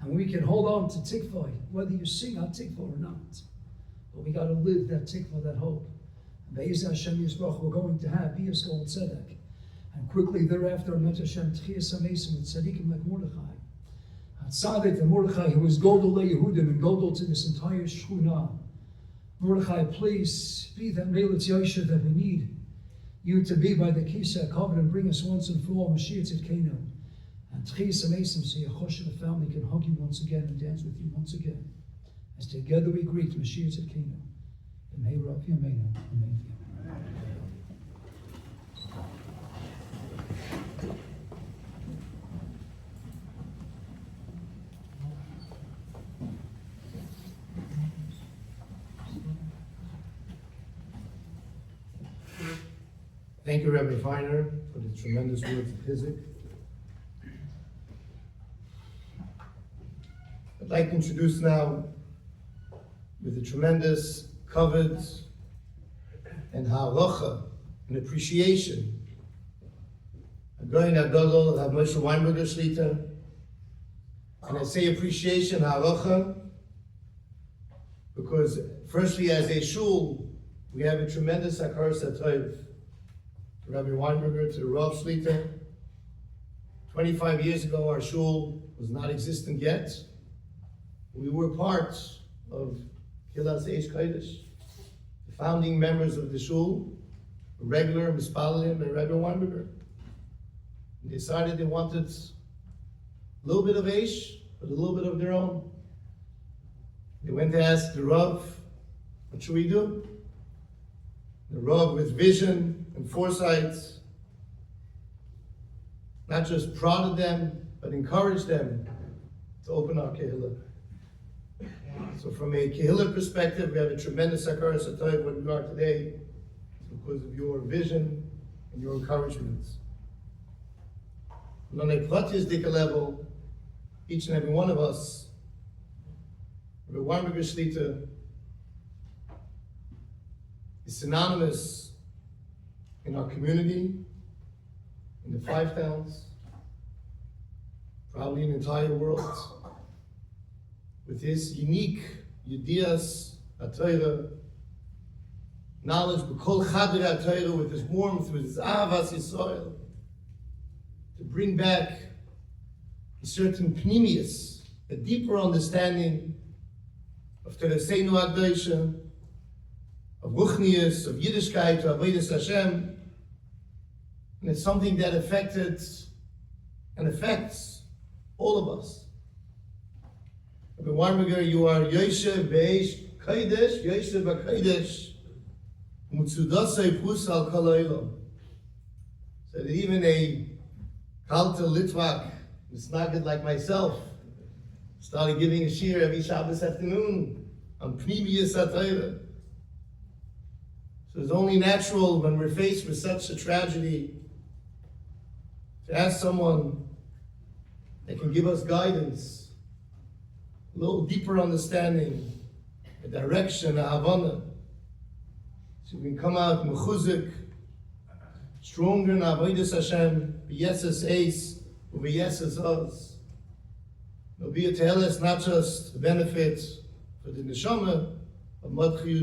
And we can hold on to tikva, whether you sing on tikva or not. But we got to live that tikva, that hope. Be'ez Hashem Yisbarach, we're going to have B'yas Kol Tzedek. And quickly thereafter, Met Hashem Tchias HaMesim with Tzadikim like Mordechai. Tzaddik and Mordechai, who was Godol LeYehudim and Godol to this entire Shchuna. Mordechai, please be that Melech Yosher that we need you to be by the Kisei HaKavod and bring us once and for all Mashiach Tzidkenu. And Tchias HaMesim, so your Choshev family can hug you once again and dance with you once again. As together we greet Mashiach Tzidkenu. B'mei Rav Yameinu. Amen. Thank you, Rabbi Feiner, for the tremendous words of Chizuk. I'd like to introduce now, with a tremendous covet and ha'aracha and appreciation, Goyin HaGadol, Rav Moshe Weinberger Shlita. And I say appreciation, ha'aracha, because firstly, as a shul, we have a tremendous hakaras hatov. To Rabbi Weinberger, to the Rav Shlita. 25 years ago, our shul was not existent yet. We were part of Kilas Aish Kodesh. The founding members of the shul, regular Mispalim and Rabbi Weinberger. They decided they wanted a little bit of Aish, but a little bit of their own. They went to ask the Rav, what should we do? The Rav, with vision and foresight, not just prodded them, but encouraged them to open our kehillah. So from a kehillah perspective, we have a tremendous hakaras hatov where we are today because of your vision and your encouragement. And on a pratisdika level, each and every one of us, Rabbi Weinberger Shlita, is synonymous in our community, in the 5 towns, probably in the entire world, with his unique Yedias HaTorah, knowledge, B'kol Chadrei HaTorah, with his warmth, with his Ahavas Yisrael, to bring back a certain pnimius, a deeper understanding of Tereseinu HaKdosha, of Ruchnius, of Yiddishkeit, of Avodas Hashem. And it's something that affected and affects all of us. Rabbi Weinberger, you are Yoshev B'Eish Kodesh, Yoshev B'Kodesh, Mutzudasei Pusal Kol Ha'olam. So that even a Kalta Litvak, Misnagid like myself, started giving a shir every Shabbos afternoon on Pnimius HaTorah. So it's only natural when we're faced with such a tragedy to ask someone that can give us guidance, a little deeper understanding, a direction, a havana, so we can come out mechuzuk, stronger in avodas Hashem, b'yesas eis, u'b'yesas oz. There'll be a teheles, not just a benefit for the neshama of Mordechai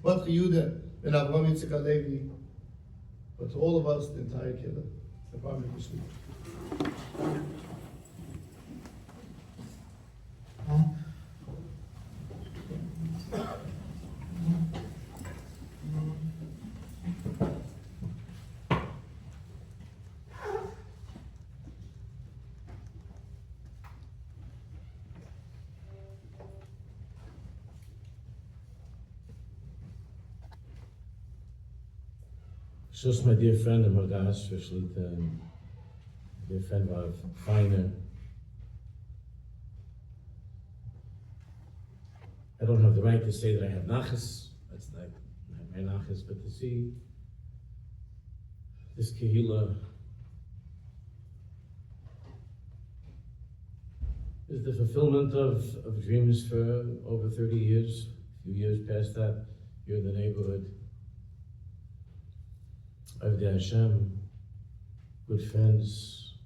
Boehm and Avraham Yitzchak HaLevi, but to all of us, the entire killer. Just my dear friend and Mordechai, especially dear friend of Feiner. I don't have the right to say that I have nachas. That's not my nachas, but to see this kehila is the fulfillment of dreams for over 30 years. A few years past that, you're in the neighborhood. Avdei Hashem, good friends.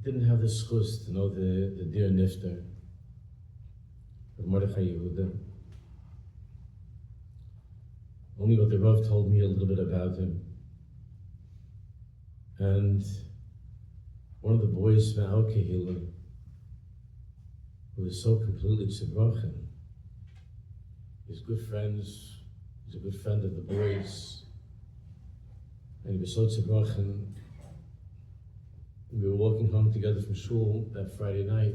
Didn't have the schus to know the dear nifter of Mordechai Yehuda. Only what the Rav told me a little bit about him. And one of the boys from our kehillah, who was so completely tzibrochen, his good friends, he's a good friend of the boys, and he was so tzibrochen. We were walking home together from Shul that Friday night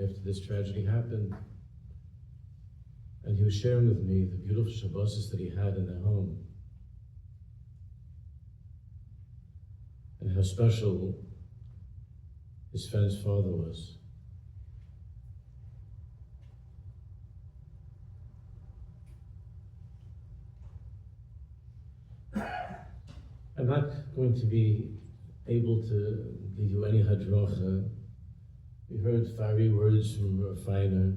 after this tragedy happened, and he was sharing with me the beautiful Shabbos that he had in their home, and how special his friend's father was. I'm not going to be able to give you any hadracha. We heard fiery words from Feiner,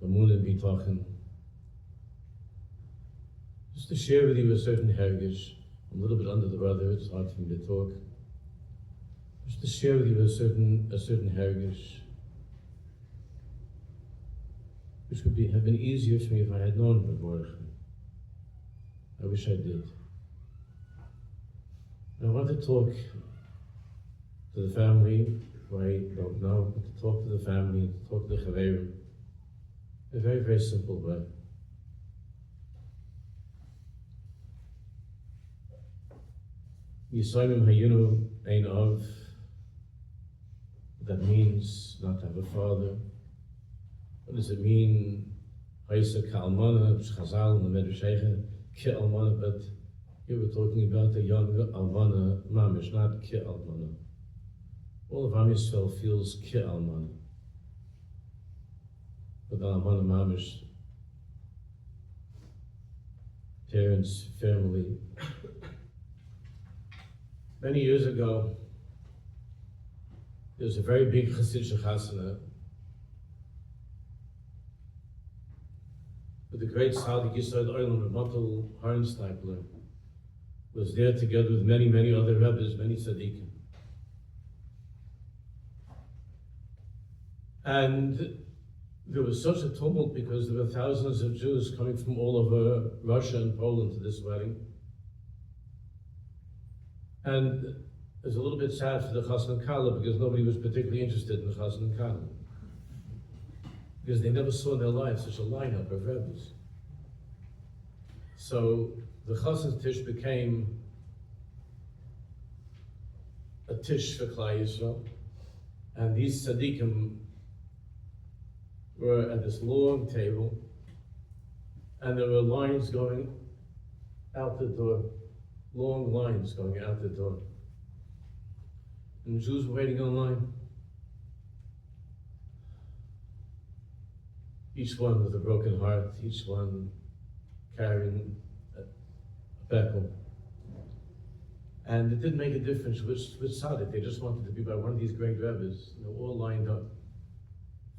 Amun and Bitochen. Just to share with you a certain hergish, I'm a little bit under the weather, it's hard for me to talk. Just to share with you a certain hergish, which would have been easier for me if I had known Mordechai. I wish I did. I want to talk to the family who I don't know, but to talk to the family, to talk to the chaverim, in a very, very simple way. Yisoyim hayinu ein av, that means not to have a father. What does it mean? Haisa ka'almana, Chazal, the Medrash Ke'almana, but here we're talking about a young almana mamish, not Ke'almana. All of Am Yisrael feels Ke'almana. But the almana mamish, parents, family. Many years ago, there was a very big Hasidic chasana with the great Tzaddik Yisrael Olam Rabbi Harnsteipler was there together with many, many other Rebbes, many Tzaddikim. And there was such a tumult because there were thousands of Jews coming from all over Russia and Poland to this wedding. And it was a little bit sad for the Chassan and Kala because nobody was particularly interested in the Chassan and Kala. Because they never saw in their lives such a lineup of Rebbes. So the Chassan's Tish became a Tish for Klal Yisrael, and these tzaddikim were at this long table, and there were lines going out the door, long lines going out the door. And the Jews were waiting in line. Each one with a broken heart, each one carrying a bekel. And it didn't make a difference which tzaddik. They just wanted to be by one of these great Rebbes. They were all lined up.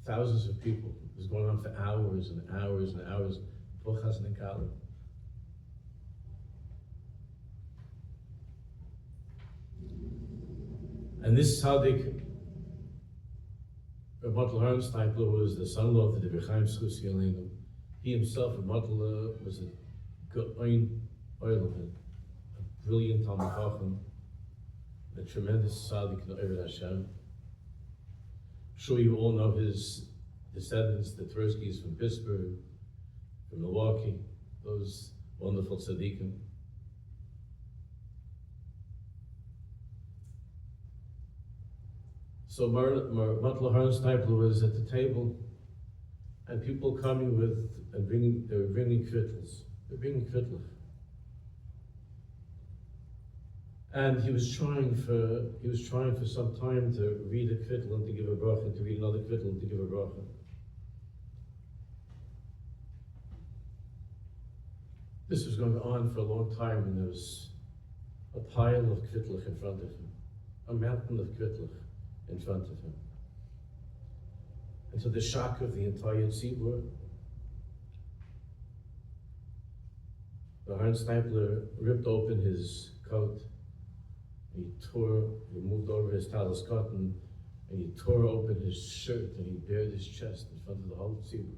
Thousands of people. It was going on for hours and hours and hours. Poor Chassan and Kala. And this tzaddik, Rabbi Harnsteipler, was the son-in-law of the Rebbe Chaim Schus Yaleinu. He himself, Rabbi was a Ge'oin Oilam, a brilliant Talmud Chacham, a tremendous tzaddik in Oived Hashem. I'm sure you all know his descendants, the Tverskys from Pittsburgh, from Milwaukee, those wonderful tzaddikim. So Mordechai Harnsteipler was at the table, and people coming with and they were bringing kvittels. They're bringing kvittel. And he was trying for some time to read a kvittel and to give a bracha, and to read another kvittel and to give a bracha. This was going on for a long time, and there was a pile of kvittel in front of him, a mountain of kvittel in front of him. And to the shock of the entire tzibur, the Harnstapler ripped open his coat, and he moved over his talis cotton, and he tore open his shirt, and he bared his chest in front of the whole tzibur.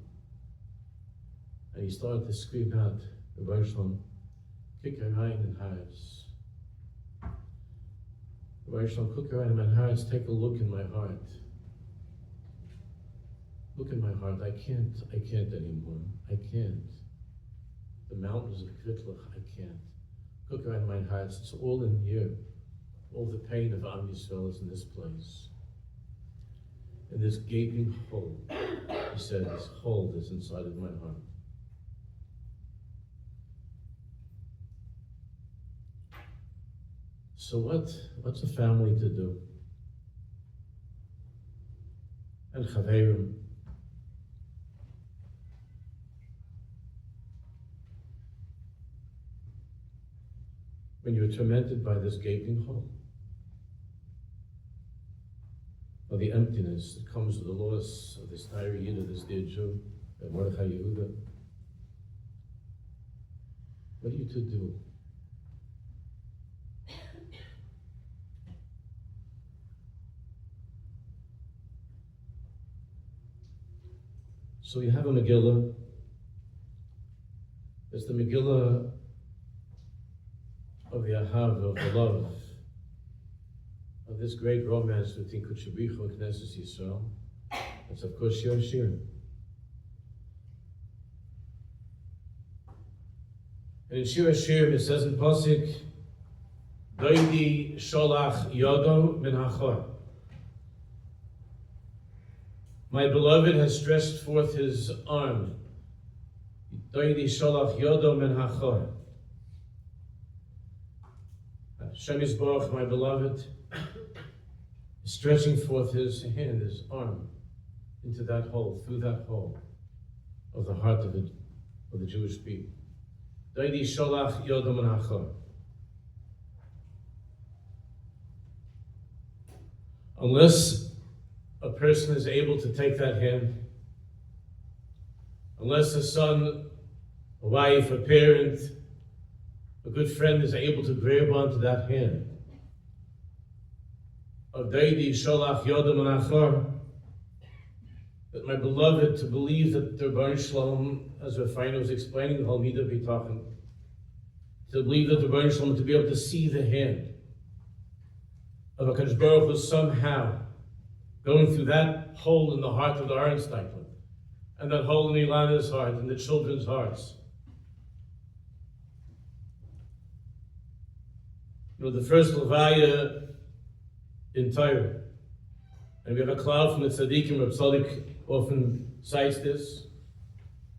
And he started to scream out, Rabbi Shalom, kick your rein in hearts. Rabbi Shalom, kick your rein in my hearts, take a look in my heart. Look in my heart, I can't anymore, I can't. The mountains of Kvittlach, I can't. Look around my heart, it's all in here. All the pain of Am Yisrael is in this place. In this gaping hole, he said, this hole is inside of my heart. So what's a family to do? And Chaverim, when you're tormented by this gaping hole, or the emptiness that comes with the loss of this Tyre Yiddah, this dear Jew, Mordechai Yehuda, what are you to do? So you have a Megillah. It's the Megillah of the Ahav, of the love, of this great romance between Kutshabichu and Knesset Yisrael. It's of course Shir Shir. And in Shir Shir it says in Pasuk, Doidi Sholach Yodo Min Hachor. My beloved has stretched forth his arm. Doidi Sholach Yodo Min Hachor. Hashem Yisborach, my beloved, is stretching forth his hand, his arm, into that hole, through that hole of the heart of the Jewish people. Doidi Sholach Yodo Min Hachor. Unless a person is able to take that hand, unless a son, a wife, a parent, a good friend is able to grab onto that hand of Doidi Sholach Yodo Min Hachor, that my beloved, to believe that the Bar Shalom, as Feiner was explaining the whole Midah B'Tachon, to believe that the Bar Shalom, to be able to see the hand of a Kodesh Baruch Hu somehow going through that hole in the heart of the Aronsteichler, and that hole in Ilana's heart, and the children's hearts. You know, the first Levaya in Torah, and we have a cloud from the Tzaddikim, Reb Tzaddik often cites this,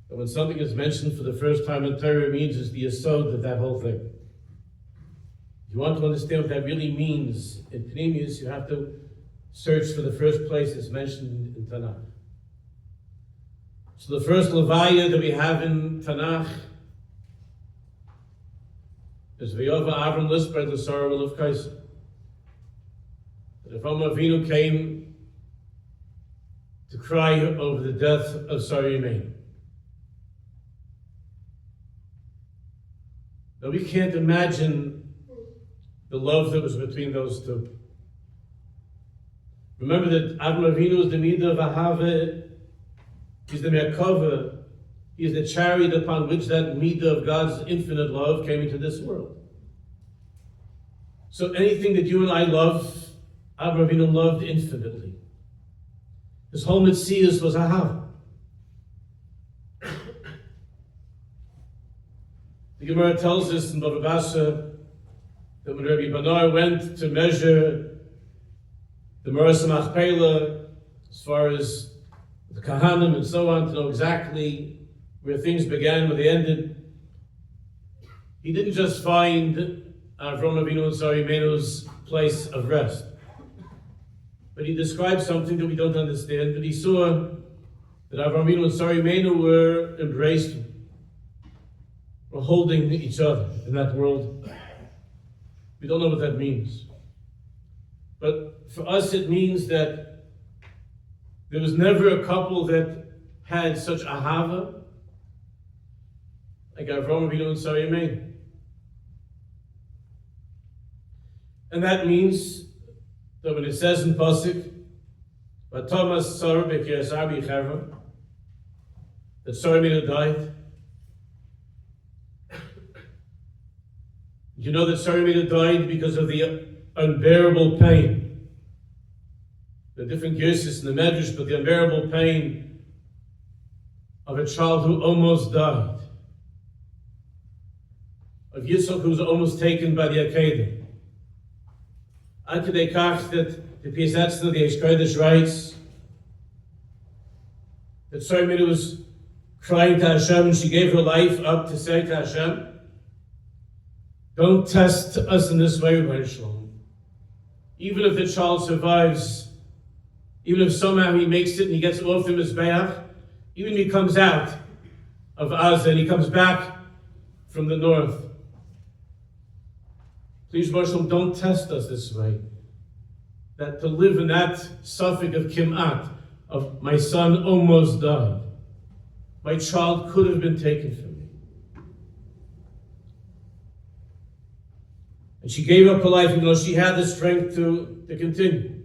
that when something is mentioned for the first time in Torah, it means it's the yesod of that whole thing. If you want to understand what that really means in Pneumius, you have to search for the first place it's mentioned in Tanakh. So the first Levaya that we have in Tanakh is V'yova Avram Lisper the sorrow of Kaisa. That Avraham Avinu came to cry over the death of Sarah Imein. Now we can't imagine the love that was between those two. Remember that Avraham Avinu is the Midah of Ahava, he's the Merkava, he's the chariot upon which that Midah of God's infinite love came into this world. So anything that you and I love, Avraham Avinu loved infinitely. His whole Metzius was Ahava. The Gemara tells us in Bava Basra that when Rabbi Banar went to measure the Maras Machpelah, as far as the Kahanim and so on, to know exactly where things began, where they ended. He didn't just find Avram Avinu and Sarah Imenu's place of rest, but he described something that we don't understand, but he saw that Avram Avinu and Sarah Imenu were embraced, were holding each other in that world. We don't know what that means. But for us it means that there was never a couple that had such ahava like Avram Avinu and Sarah Imenu. And that means that when it says in Pasuk, "V'Tomas Sarah b'Kiryas Arba Chevron," that Sarah Imenu died. You know that Sarah Imenu died because of the unbearable pain. The different cases in the Medrash, but the unbearable pain of a child who almost died, of Yitzchak who was almost taken by the Akedah. Unto the kach that the Piyasetzner, the Aish Kodesh writes that Sarah Imenu was crying to Hashem, and she gave her life up to say to Hashem, "Don't test us in this way, Rabbi Shalom. Even if the child survives, even if somehow he makes it and he gets off the Mizbeach, even if he comes out of Gaza and he comes back from the north, please, Rabbi Shalom, don't test us this way. That to live in that suffix of Kim'at, of my son almost died. My child could have been taken from me." And she gave up her life even though she had the strength to continue.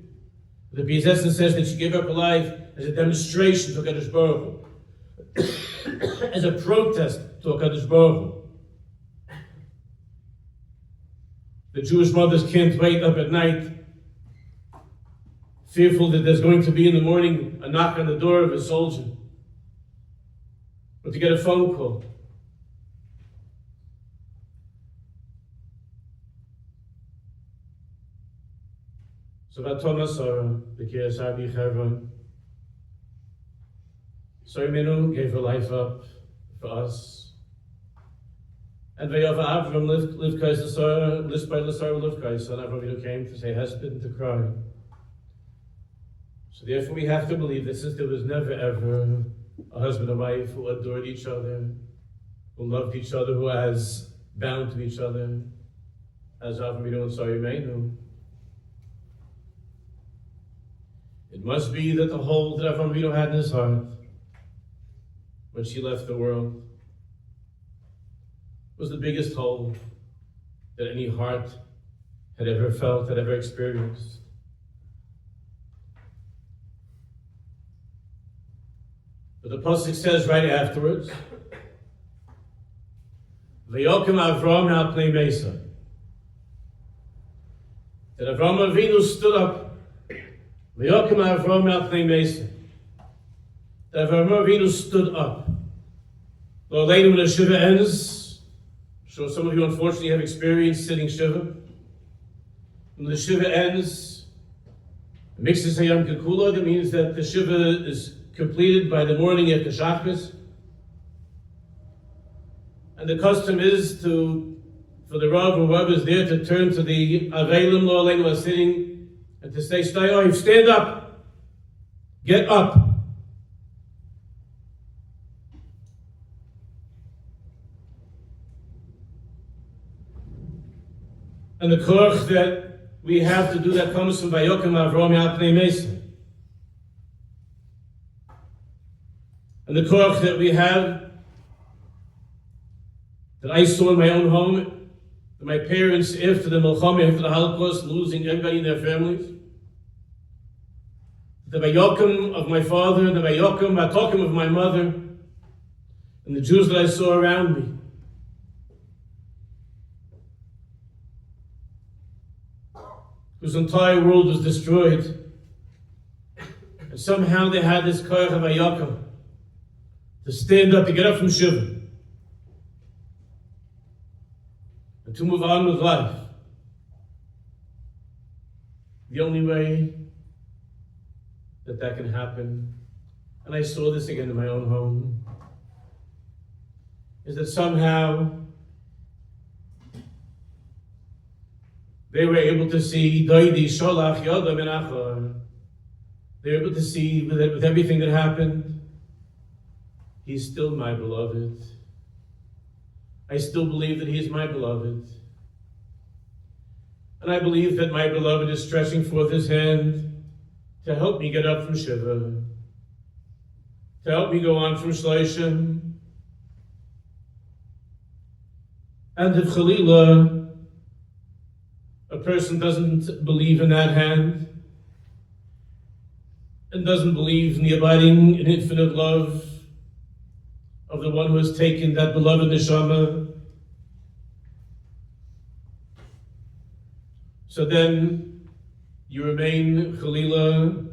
The Bais Ephraim says that she gave up her life as a demonstration to Kodesh Baruch Hu, as a protest to Kodesh Baruch Hu. The Jewish mothers can't wait up at night, fearful that there's going to be in the morning a knock on the door of a soldier, or to get a phone call. So Vatoma Sarah, the Kiryas Arba Chevron, Sarah Imenu gave her life up for us. And Vayava Avram Livkais L'Sarah, List by L'Sarah Livkais, and Avram Avinu came to say hesped, to cry. So therefore we have to believe that since there was never ever a husband and wife who adored each other, who loved each other, who as bound to each other, as Avram Avinu and Sarah Imenu, it must be that the hole that Avram Avinu had in his heart when she left the world was the biggest hole that any heart had ever felt, had ever experienced. But the pasuk says right afterwards, "V'yokem Avram al pnei Mesa," that Avram Avinu stood up. V'yokem Avram al pnei Mesa, that Avram Avinu stood up. Though later when the Shiva ends, I'm sure some of you unfortunately have experienced sitting Shiva. When the Shiva ends, it mixes Hayam Kekula, that means that the Shiva is completed by the morning after Shabbos. And the custom is for the Rav or whoever is there to turn to the Avelim Lo Aleinu who are sitting and to say, "Shtay, stand up, get up." And the koach that we have to do that comes from Vayokem Avram al pnei Mesa. And the koach that we have, that I saw in my own home, that my parents, after the Milchama, after the Holocaust, losing everybody in their families, the Vayokem of my father, the Vatokem of my mother, and the Jews that I saw around me, whose entire world was destroyed, and somehow they had this koach of Vayokem to stand up, to get up from Shiva, and to move on with life. The only way that can happen, and I saw this again in my own home, is that somehow they were able to see Doidi Sholach Yoda Min Achor. They were able to see with everything that happened, he's still my beloved. I still believe that he is my beloved. And I believe that my beloved is stretching forth his hand to help me get up from Shiva, to help me go on from Shloshim. And if Chalila, a person doesn't believe in that hand, and doesn't believe in the abiding and infinite love of the one who has taken that beloved neshama, so then you remain Chalila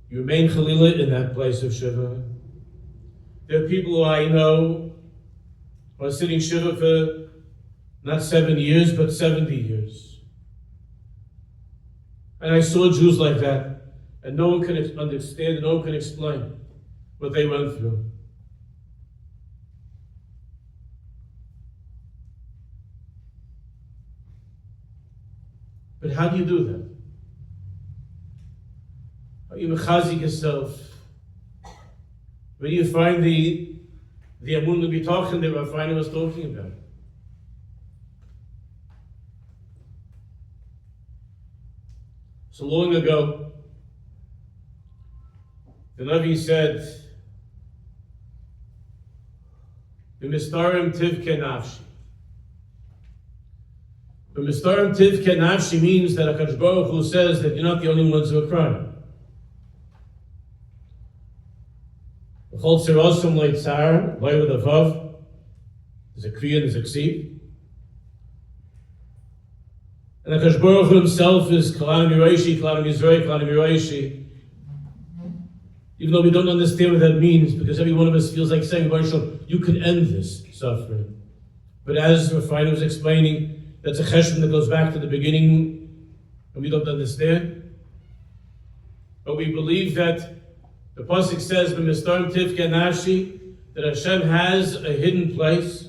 in that place of Shiva. There are people who I know who are sitting Shiva for not 7 years, but 70 years. And I saw Jews like that, and no one can understand, and no one can explain what they went through. But how do you do that? How do you mechazik yourself? Where do you find the amun b'tachin that Rabbi Feiner was talking about? So long ago, the Navi said, "B'mistarim tivke nafshi." B'mistarim tivke nafshi means that HaKadosh Baruch Hu says that you're not the only ones who are crying. V'chol tzirosum leitzar, lay with a vav. There's a kriya and there's a ksiv. And HaKadosh Baruch Hu himself is Kalam Yiroishi, Kalam Yisroi, Kalam Yiroishi. Even though we don't understand what that means, because every one of us feels like saying, you can end this suffering. But as Feiner was explaining, that's a cheshbon that goes back to the beginning, and we don't understand. But we believe that the pasuk says, "B'mistarim tivke nafshi," that Hashem has a hidden place.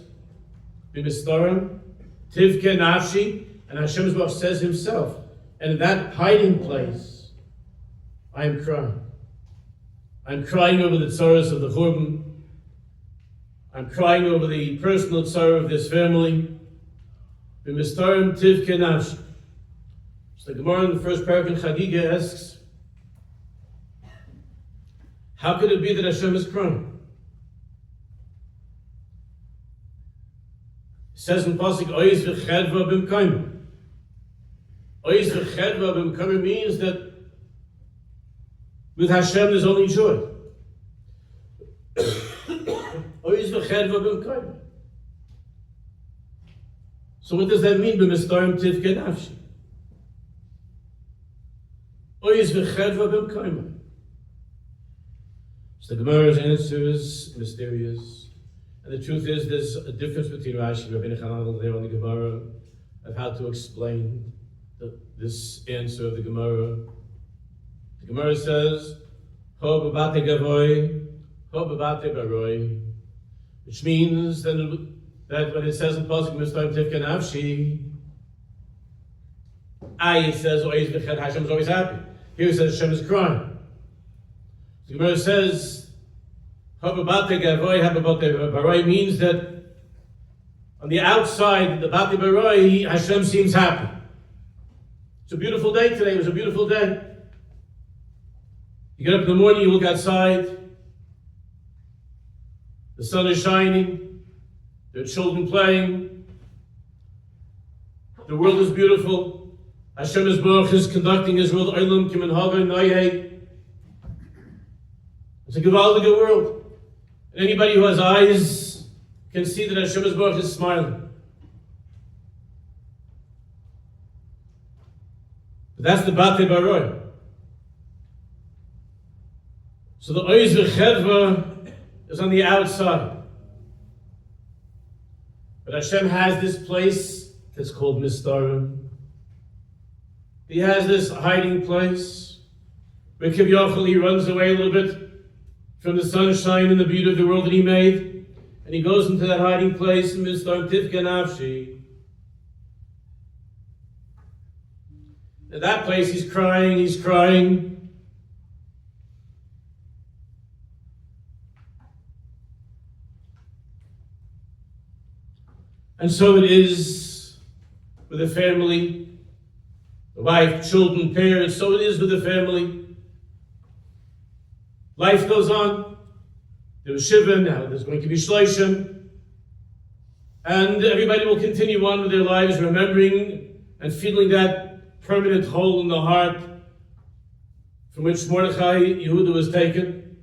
B'mistarim tivke nafshi, and Hashem says himself, and in that hiding place, I am crying. I'm crying over the tzaras of the Churban. I'm crying over the personal tzara of this family. B'mistarim tivke nafshi. So the Gemara in the first paragraph in Chagiga asks, how could it be that Hashem is crying? It says in Pasuk, Oyis v'chedva b'mkayim. Oyis v'chedva b'mkayim means that with Hashem there's only joy. Oyis v'chedva b'mkayim. So what does that mean? B'mistarim tivke nafshi. Oyis v'chedva b'mkayim. So the Gemara's answer is mysterious. And the truth is, there's a difference between Rashi and Rabbi Nechanel there on the Gemara of how to explain this answer of the Gemara. The Gemara says, Ho b'bate gavoy, ho b'bate baroi, which means that when it says in Pasuk Mitzvah Tivke Nafshi, it says Hashem is always happy. Here it says Hashem is crying. The Gemara says, Hababate Gavoy, Hababate Baroi means that on the outside, the Bate Baroi, Hashem seems happy. It's a beautiful day today, it was a beautiful day. You get up in the morning, you look outside, the sun is shining, there are children playing, the world is beautiful, Hashem is Baruch is conducting his world, Olam Kimin Haga Noyeh. It's a gewaldige world. And anybody who has eyes can see that Hashem Baruch is smiling. But that's the Bate Baroi. So the Oiz v'chedva is on the outside. But Hashem has this place that's called Mistarim. He has this hiding place. where Kivyachal he runs away a little bit from the sunshine and the beauty of the world that he made, and he goes into that hiding place in Mistar Tivka Nafshi. At that place he's crying. And so it is with a family, the wife, children, parents, so it is with the family. Life goes on. There was Shiva, now there's going to be Shloshim. And everybody will continue on with their lives, remembering and feeling that permanent hole in the heart from which Mordechai Yehuda was taken,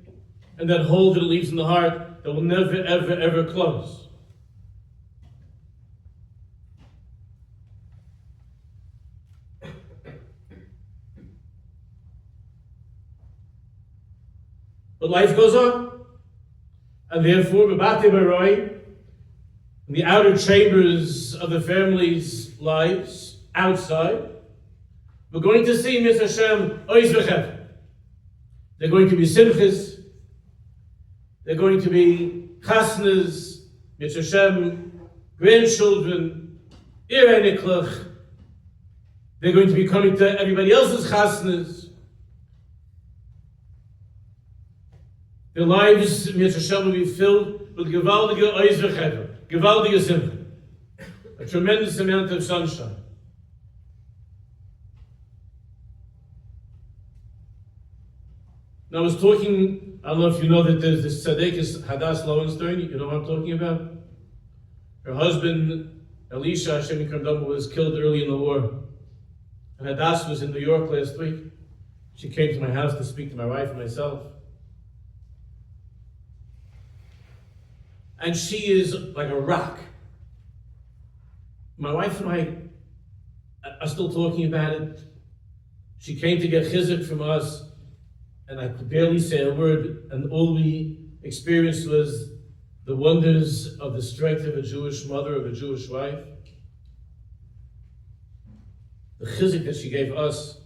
and that hole that it leaves in the heart that will never, ever, ever close. But life goes on, and therefore, B'batei Baroi, in the outer chambers of the family's lives, outside, we're going to see Miss Hashem Oiz V'chev. They're going to be simchas, they're going to be chasnas, Miss Hashem, grandchildren, irei niklach. They're going to be coming to everybody else's chasnas. Their lives, Mitzvah Shem, will be filled with gewaldige Oiz V'chever, gewaldige simcha, a tremendous amount of sunshine. Now I was talking, I don't know if you know that there's this Tzaddikus Hadass Lowenstein, you know what I'm talking about? Her husband, Elisha, Hashem Yikam Dama, was killed early in the war. And Hadass was in New York last week. She came to my house to speak to my wife and myself. And she is like a rock. My wife and I are still talking about it. She came to get Chizuk from us, and I could barely say a word, and all we experienced was the wonders of the strength of a Jewish mother, of a Jewish wife. The Chizuk that she gave us.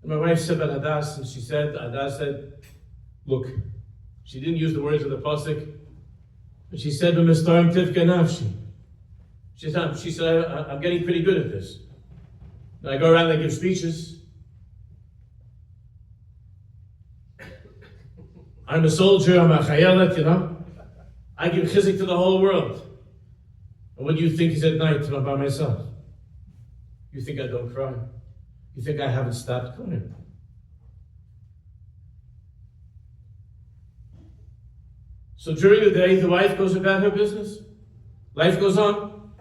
My wife said about Hadass, and Hadass said, look, she didn't use the words of the pasuk, but she said, "B'mistarem tivka nafshi." She said, I'm getting pretty good at this. And I go around and I give speeches. I'm a soldier, I'm a chayelet, you know. I give chizuk to the whole world. And what do you think is at night when I'm by myself? You think I don't cry? You think I haven't stopped crying? So during the day, the wife goes about her business. Life goes on.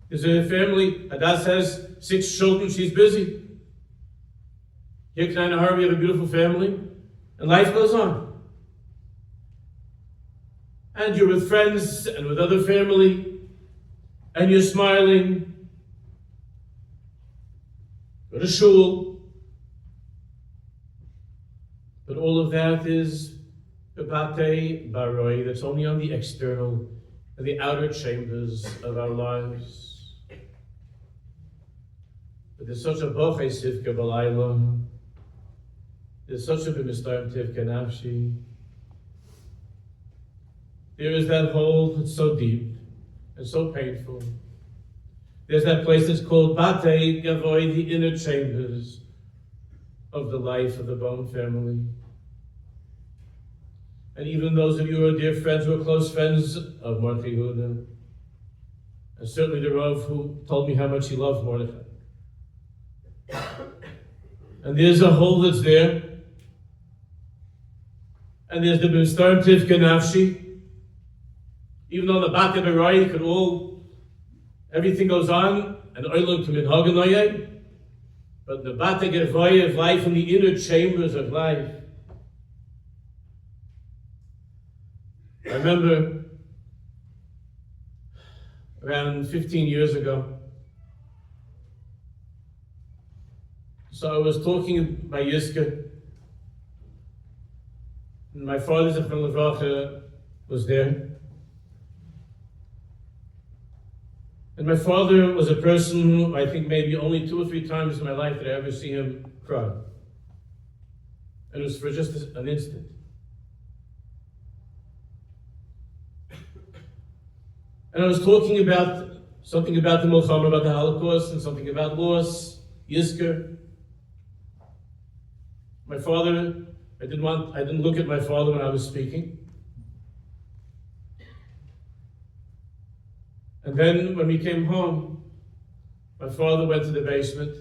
There's a family. Hadass has 6 children. She's busy. Here, Kleiner Har, we have a beautiful family. And life goes on. And you're with friends and with other family. And you're smiling. Go to Shul. But all of that is B'batei Baroi, that's only on the external and the outer chambers of our lives. But there's such a Bochei Sivka B'layla. There's such a B'mistarem Tivka Nafshi. There is that hole that's so deep and so painful. There's that place that's called Batei Gavoi, the inner chambers of the life of the Boehm family. And even those of you who are dear friends, who are close friends of Mordechai Yehuda, and certainly the Rav who told me how much he loved Mordechai. And there's a hole that's there. And there's the B'mistarem Tivka Nafshi. Even though the Batei Baroi could everything goes on, and Oilam Kamin Haganoye, but the Batei Gavoi of life in the inner chambers of life. I remember around 15 years ago, so I was talking by Yiska, and my father, Zechron Levracha, was there. And my father was a person who I think maybe only 2 or 3 times in my life did I ever see him cry. And it was for just an instant. And I was talking about something about the Milchama, about the Holocaust, and something about loss, Yizker. My father, I didn't look at my father when I was speaking. And then when we came home, my father went to the basement,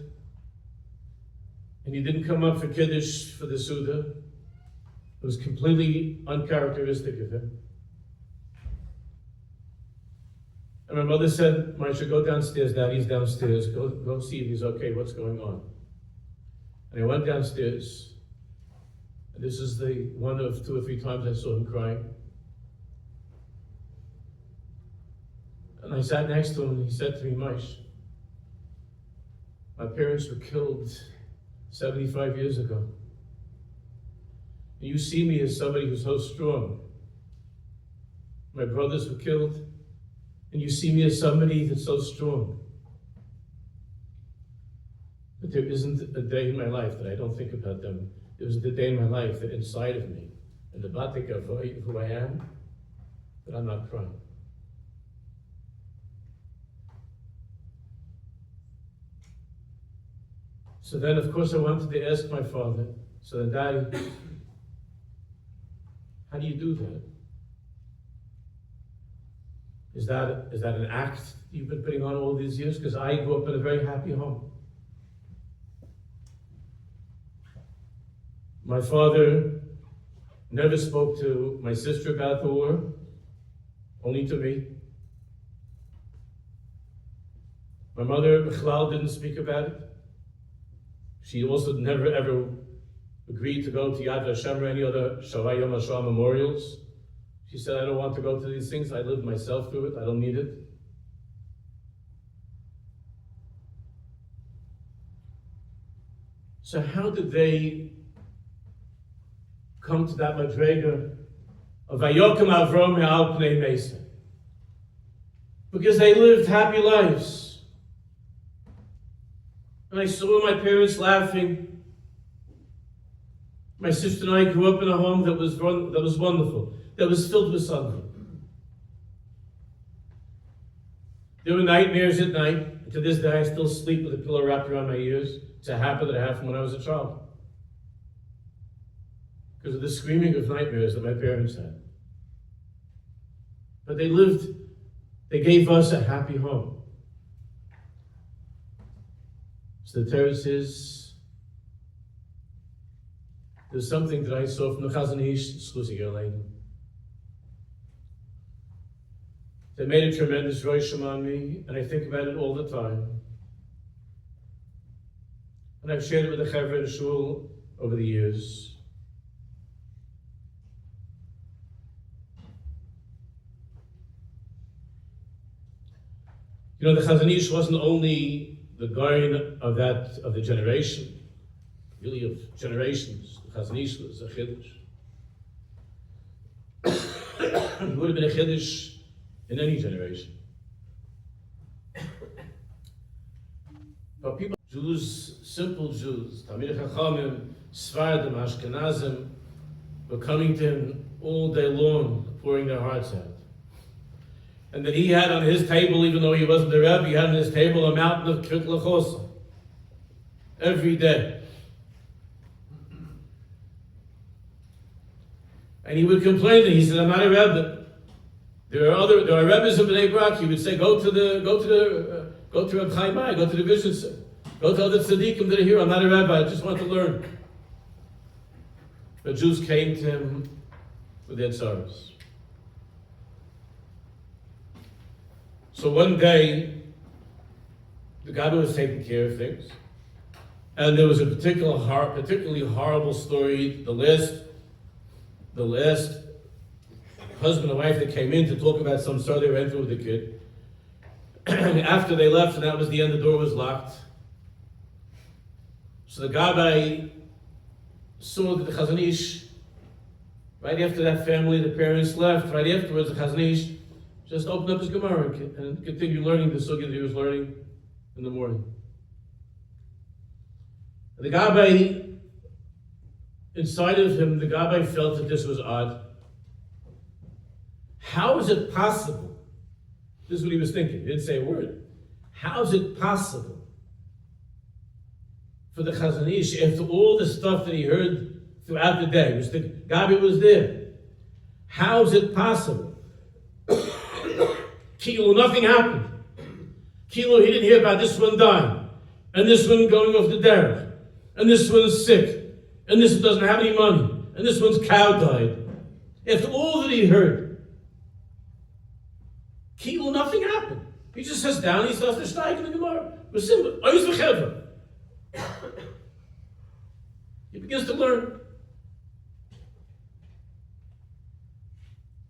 and he didn't come up for Kiddush for the Suda. It was completely uncharacteristic of him. And my mother said, Moshe, go downstairs, Daddy's downstairs, go see if he's okay, what's going on. And I went downstairs, and this is the one of 2 or 3 times I saw him crying. And I sat next to him, and he said to me, Moshe, my parents were killed 75 years ago. And you see me as somebody who's so strong. My brothers were killed, and you see me as somebody that's so strong. But there isn't a day in my life that I don't think about them. There isn't a day in my life that inside of me, in the batik of who I am, that I'm not crying. So then, of course, I wanted to ask my father, so then, Daddy, how do you do that? Is that an act you've been putting on all these years? Because I grew up in a very happy home. My father never spoke to my sister about the war, only to me. My mother, Bichlal, didn't speak about it. She also never ever agreed to go to Yad Vashem or any other Shavai Yom HaShoah memorials. She said, I don't want to go to these things. I lived myself through it. I don't need it. So how did they come to that madrega of Vayokem Avrom Me'al Pnei Mesa? Because they lived happy lives. And I saw my parents laughing. My sister and I grew up in a home that was wonderful, that was filled with sunlight. There were nightmares at night. To this day, I still sleep with a pillow wrapped around my ears. It's a habit that I have from when I was a child, because of the screaming of nightmares that my parents had. But they gave us a happy home. So the Torah says, there's something that I saw from the Chazon Ish, that made a tremendous rosham on me, and I think about it all the time. And I've shared it with the Chevra in Shul over the years. You know, the Chazon Ish wasn't only the guardian of the generation, really of generations. The Chazon Ish was a Chiddush. It would have been a Chiddush in any generation. But people, Jews, simple Jews, Talmidei Chachamim, Sfardim, Ashkenazim, were coming to him all day long, pouring their hearts out. And that he had on his table, even though he wasn't the Rabbi, he had on his table a mountain of Kvit L'chosa every day. And he would complain to him. He said, I'm not a Rebbe. There are Rebbes in Bnei Brak. He would say, go to Reb Chaim Mai, go to the bishops, go to other tzaddikim that are here. I'm not a Rebbe. I just want to learn. But Jews came to him with their sorrows. So one day, the Gabbai was taking care of things, and there was a particularly horrible story. The last husband and wife that came in to talk about some story they went through with the kid. And after they left, and that was the end, the door was locked. So the Gabbai saw that the Chazon Ish, right after that family, the parents left, right afterwards, the Chazon Ish just open up his Gemara and continue learning the sugya that he was learning in the morning. And the Gabbai, inside of him, the Gabbai felt that this was odd. How is it possible? This is what he was thinking. He didn't say a word. How is it possible for the Chazon Ish, after all the stuff that he heard throughout the day, which the Gabbai was there, how is it possible? Kilo, nothing happened. Kilo, he didn't hear about this one dying, and this one going off the derech, and this one's sick, and this one doesn't have any money, and this one's cow died. After all that he heard, Kilo, nothing happened. He just sits down, he starts to steig in the Gemara. It was simple. He begins to learn.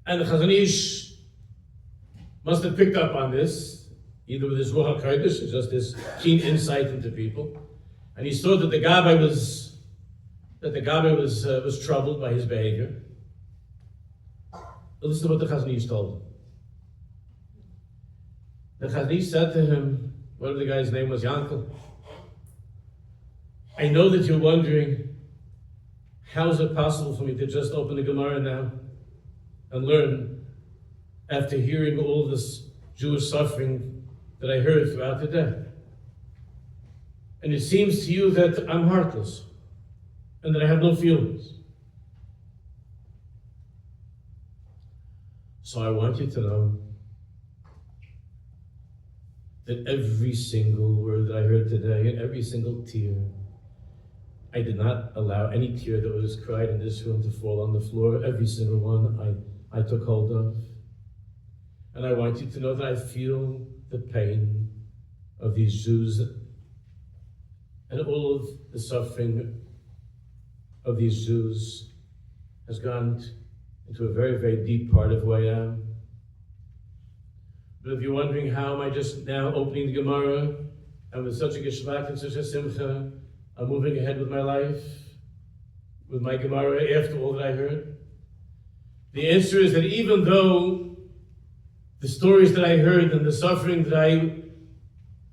And the Chazon Ish must have picked up on this, either with his Ruach HaKodesh, or just his keen insight into people. And he saw that the Gabbai was troubled by his behavior. But listen to what the Chazon Ish told him. The Chazon Ish said to him, whatever the guy's name was, Yankel, I know that you're wondering, how is it possible for me to just open the Gemara now and learn after hearing all this Jewish suffering that I heard throughout the day? And it seems to you that I'm heartless and that I have no feelings. So I want you to know that every single word that I heard today and every single tear, I did not allow any tear that was cried in this room to fall on the floor. Every single one I took hold of. And I want you to know that I feel the pain of these Jews and all of the suffering of these Jews has gone into a very, very deep part of who I am. But if you're wondering how am I just now opening the Gemara and with such a geschmack and such a simcha, I'm moving ahead with my life, with my Gemara after all that I heard? The answer is that even though the stories that I heard and the suffering that I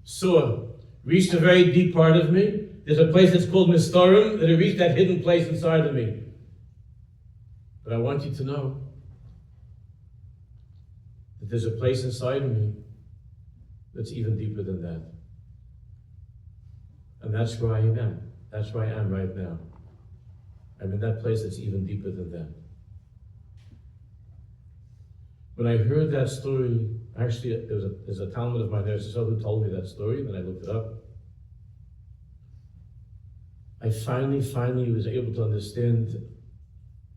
saw reached a very deep part of me, there's a place that's called Mistarim that it reached that hidden place inside of me. But I want you to know that there's a place inside of me that's even deeper than that. And that's where I am. That's where I am right now. I'm in that place that's even deeper than that. When I heard that story, actually, there's a Talmud of mine there who told me that story, and then I looked it up. I finally was able to understand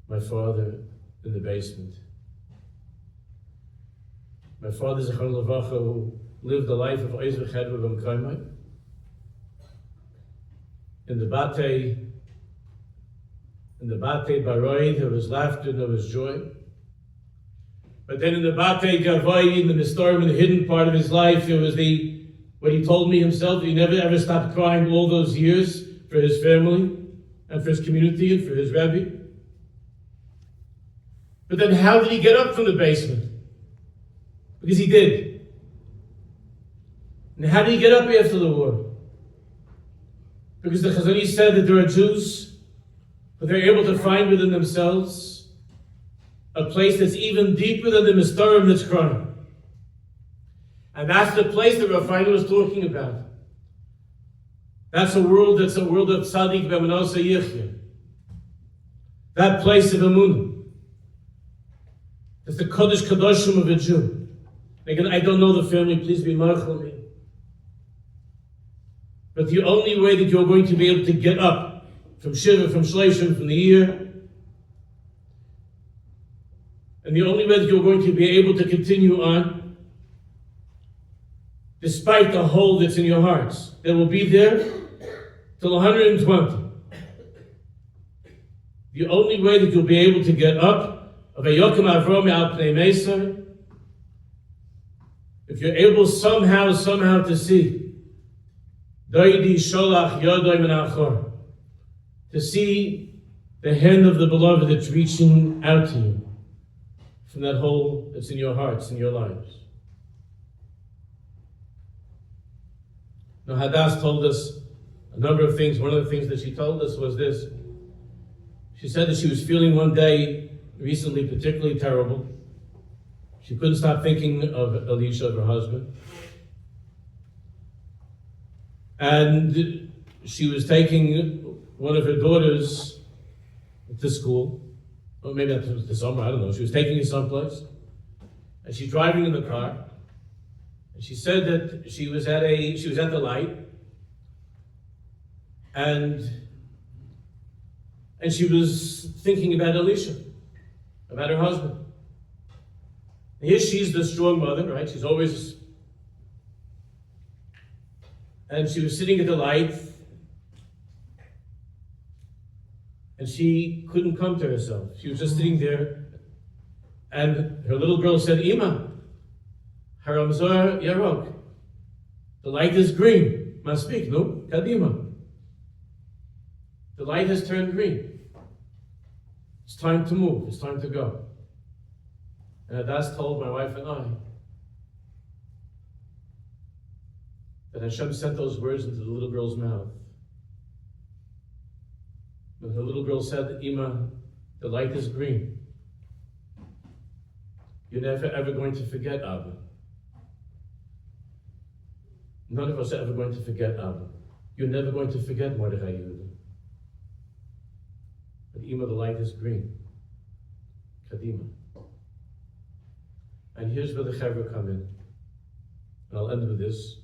my father in the basement. My father, Zechron Levacha, who lived the life of Eish v'Ched v'Bamkaimai. In the Batei Baroi, there was laughter, there was joy. But then in the Batei Gavai, in the Mistarim, in the hidden part of his life, there was what he told me himself, he never ever stopped crying all those years for his family, and for his community, and for his Rabbi. But then how did he get up from the basement? Because he did. And how did he get up after the war? Because the Chazon Ish said that there are Jews, but they're able to find within themselves a place that's even deeper than the Mistarim that's crying. And that's the place that Feiner was talking about. That's a world of Tzaddik B'Manosa Yichya. That place of Emunah. It's the Kodesh Kadoshim of a Jew. Again, I don't know the family, please be marchel me. But the only way that you're going to be able to get up from Shiva, from Shloshim, from the year, and the only way that you're going to be able to continue on, despite the hole that's in your hearts, that will be there till 120. The only way that you'll be able to get up, of a Yokim Avromi Al Pnei Mesa, if you're able somehow to see Doidi Sholach Yodoi Min Achor, to see the hand of the beloved that's reaching out to you from that hole that's in your hearts, in your lives. Now, Hadass told us a number of things. One of the things that she told us was this. She said that she was feeling one day recently particularly terrible. She couldn't stop thinking of Elisha, of her husband. And she was taking one of her daughters to school. Or maybe that was the summer, I don't know. She was taking her someplace. And she's driving in the car. And she said that she was at the light. And she was thinking about Elisha, about her husband. And here she's the strong mother, right? She's always... And she was sitting at the light, and she couldn't come to herself. She was just sitting there, and her little girl said, Ima, Haramzor Yarok, the light is green. Maspik, no? Kadima. The light has turned green. It's time to move. It's time to go. And Hadass told my wife and I that Hashem sent those words into the little girl's mouth. When the little girl said, Ima, the light is green. You're never ever going to forget Abba. None of us are ever going to forget Abba. You're never going to forget Mordechai Yehuda. But Ima, the light is green. Kadima. And here's where the Chevra come in. And I'll end with this.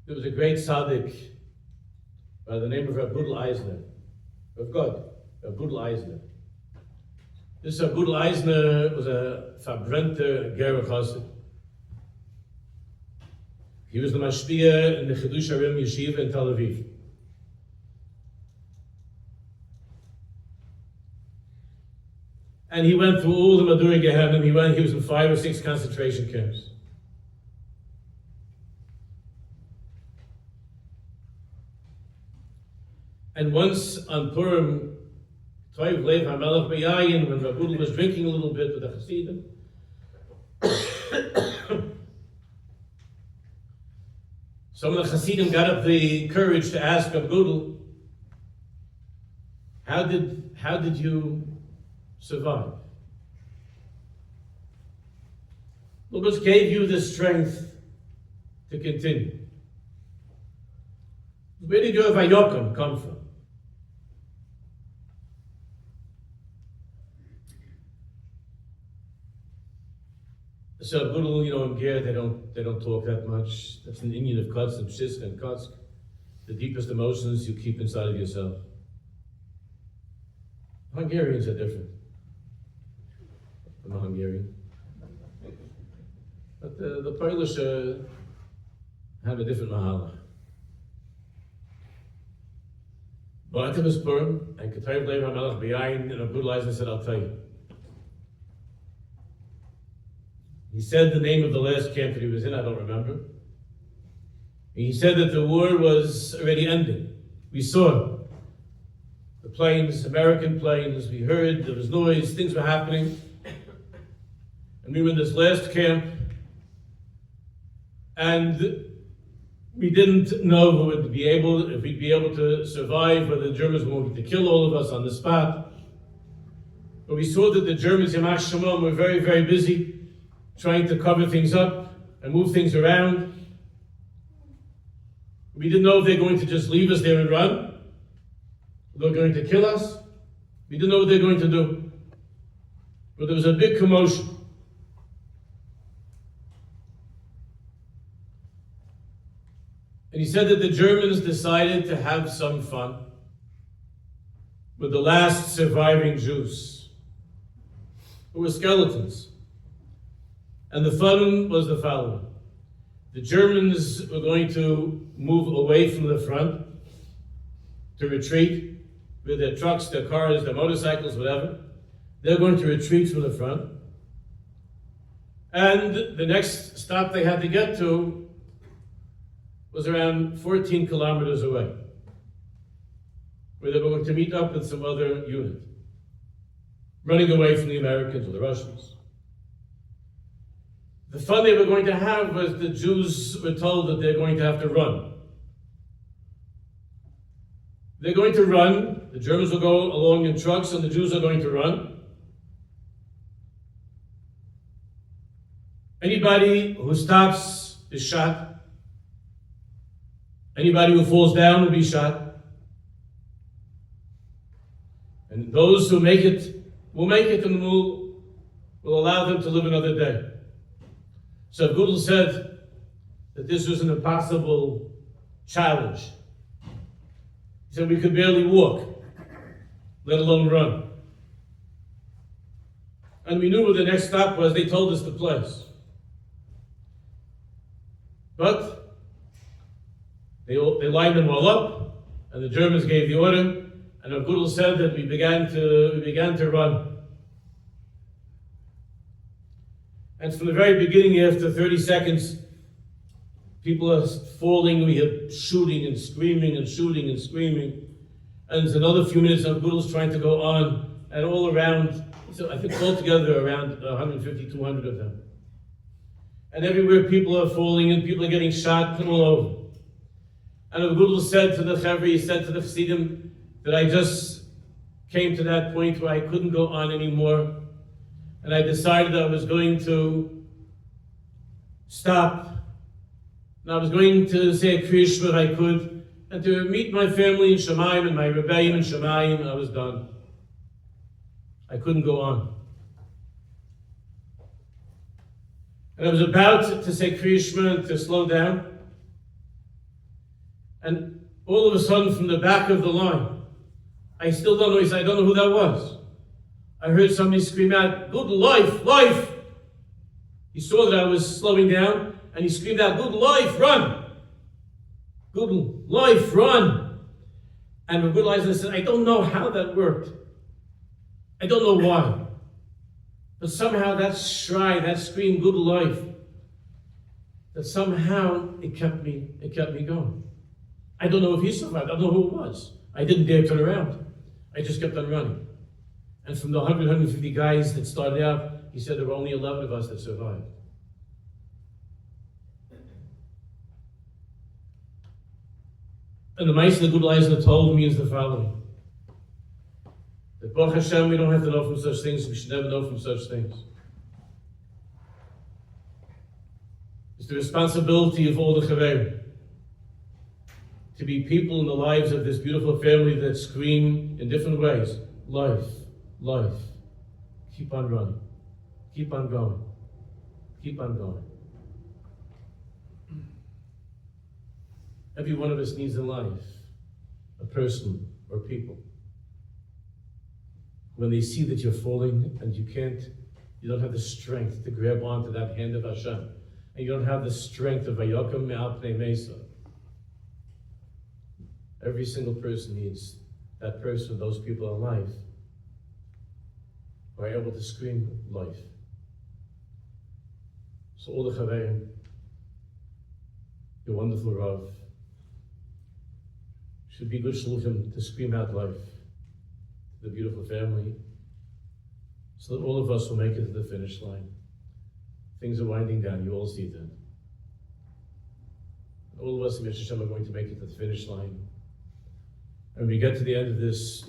There was a great tzaddik by the name of Rabbi Eisner, of God, Rabbi Eisner. This Rabbi Eisner was a verbrannter Ger Chassid. He was the mashpia in the Chidush Harim Yeshiva in Tel Aviv. And he went through all the Maduri Gehenim. He was in 5 or 6 concentration camps. And once on Purim, Toiv Lev HaMelech B'Yayin, when Rabbi was drinking a little bit with the Hasidim, some of the Hasidim got up the courage to ask Rabbi, how did you survive? What gave you the strength to continue? Where did your Vayokim come from? So Gudel, in Ger, they don't talk that much. That's an Indian of Kotz and Pshisk and Kotz. The deepest emotions you keep inside of yourself. Hungarians are different. I'm a Hungarian. But the Polish have a different mahala. But it was Purim, and Ketayv Lev HaMelech B'Yayin, and Rabbi Eisner said, I'll tell you. He said the name of the last camp that he was in, I don't remember. He said that the war was already ending. We saw the planes, American planes, we heard there was noise, things were happening. And we were in this last camp, and we didn't know if we'd be able to survive, whether the Germans were going to kill all of us on the spot. But we saw that the Germans, Yamach Shemam, were very, very busy trying to cover things up and move things around. We didn't know if they're going to just leave us there and run. They're going to kill us. We didn't know what they're going to do. But there was a big commotion. And he said that the Germans decided to have some fun with the last surviving Jews, who were skeletons. And the fun was the following. The Germans were going to move away from the front to retreat with their trucks, their cars, their motorcycles, whatever. They're going to retreat from the front. And the next stop they had to get to was around 14 kilometers away, where they were going to meet up with some other unit, running away from the Americans or the Russians. The fun they were going to have was the Jews were told that they're going to have to run. They're going to run, the Germans will go along in trucks and the Jews are going to run. Anybody who stops is shot. Anybody who falls down will be shot. And those who make it will make it, and will allow them to live another day. So Gudel said that this was an impossible challenge. He said we could barely walk, let alone run. And we knew where the next stop was. They told us the place. But they lined them all up, and the Germans gave the order, and Gudel said that we began to run. And from the very beginning, after 30 seconds, people are falling. We have shooting and screaming and shooting and screaming. And there's another few minutes of Gudel's trying to go on, and all around, so I think altogether around 150, 200 of them. And everywhere people are falling and people are getting shot all over. And Gudel said to the Chevri, he said to the Chassidim, that I just came to that point where I couldn't go on anymore. And I decided I was going to stop. And I was going to say a Kriyish if I could, and to meet my family in Shemayim and my Rebbeim in Shemayim. I was done. I couldn't go on. And I was about to say Kriyish to slow down. And all of a sudden, from the back of the line, I still don't know, he said, I don't know who that was. I heard somebody scream out, "Good life, life!" He saw that I was slowing down, and he screamed out, "Good life, run! Good life, run!" And Rabbi Eisen said, I don't know how that worked. I don't know why. But somehow that shrine, that scream, "Good life," that somehow it kept me going. I don't know if he survived, I don't know who it was. I didn't dare turn around. I just kept on running. And from the 100, 150 guys that started out, he said there were only 11 of us that survived. And the Meister that Gudel Eisner told me is the following. That Baruch Hashem, we don't have to know from such things, we should never know from such things. It's the responsibility of all the Chaverim to be people in the lives of this beautiful family that scream in different ways, life, life. Keep on running. Keep on going. Keep on going. Every one of us needs in life a person or people. When they see that you're falling and you don't have the strength to grab onto that hand of Hashem, and you don't have the strength of Vayokam Me'al Pnei Mesa. Every single person needs that person, those people in life, who are able to scream life. So all the Chaverim, your wonderful Rav, should be good Shloshim to scream out life to the beautiful family, so that all of us will make it to the finish line. Things are winding down, you all see that. All of us in Hashem are going to make it to the finish line. And when we get to the end of this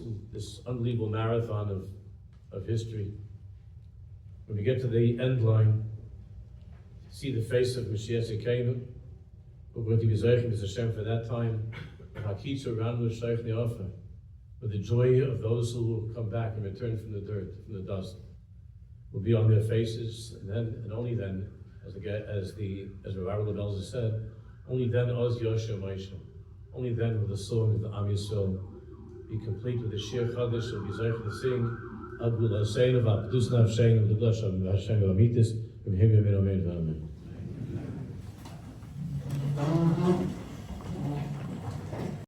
unbelievable marathon of history, when we get to the end line, see the face of Mashiach Tzidkenu, we're going to be Zeichen with Hashem for that time, with the joy of those who will come back and return from the dirt, from the dust, will be on their faces, and then, and only then, as Rabbi Lebelzer said, only then Oz Yosha Maisha. Only then will the song of the Am Yisrael be complete with the Shir Chadash, will be Zeichen to sing Abdul Hashem, Abdus Nafshein, Abdul Hashem, Amitis, Amen.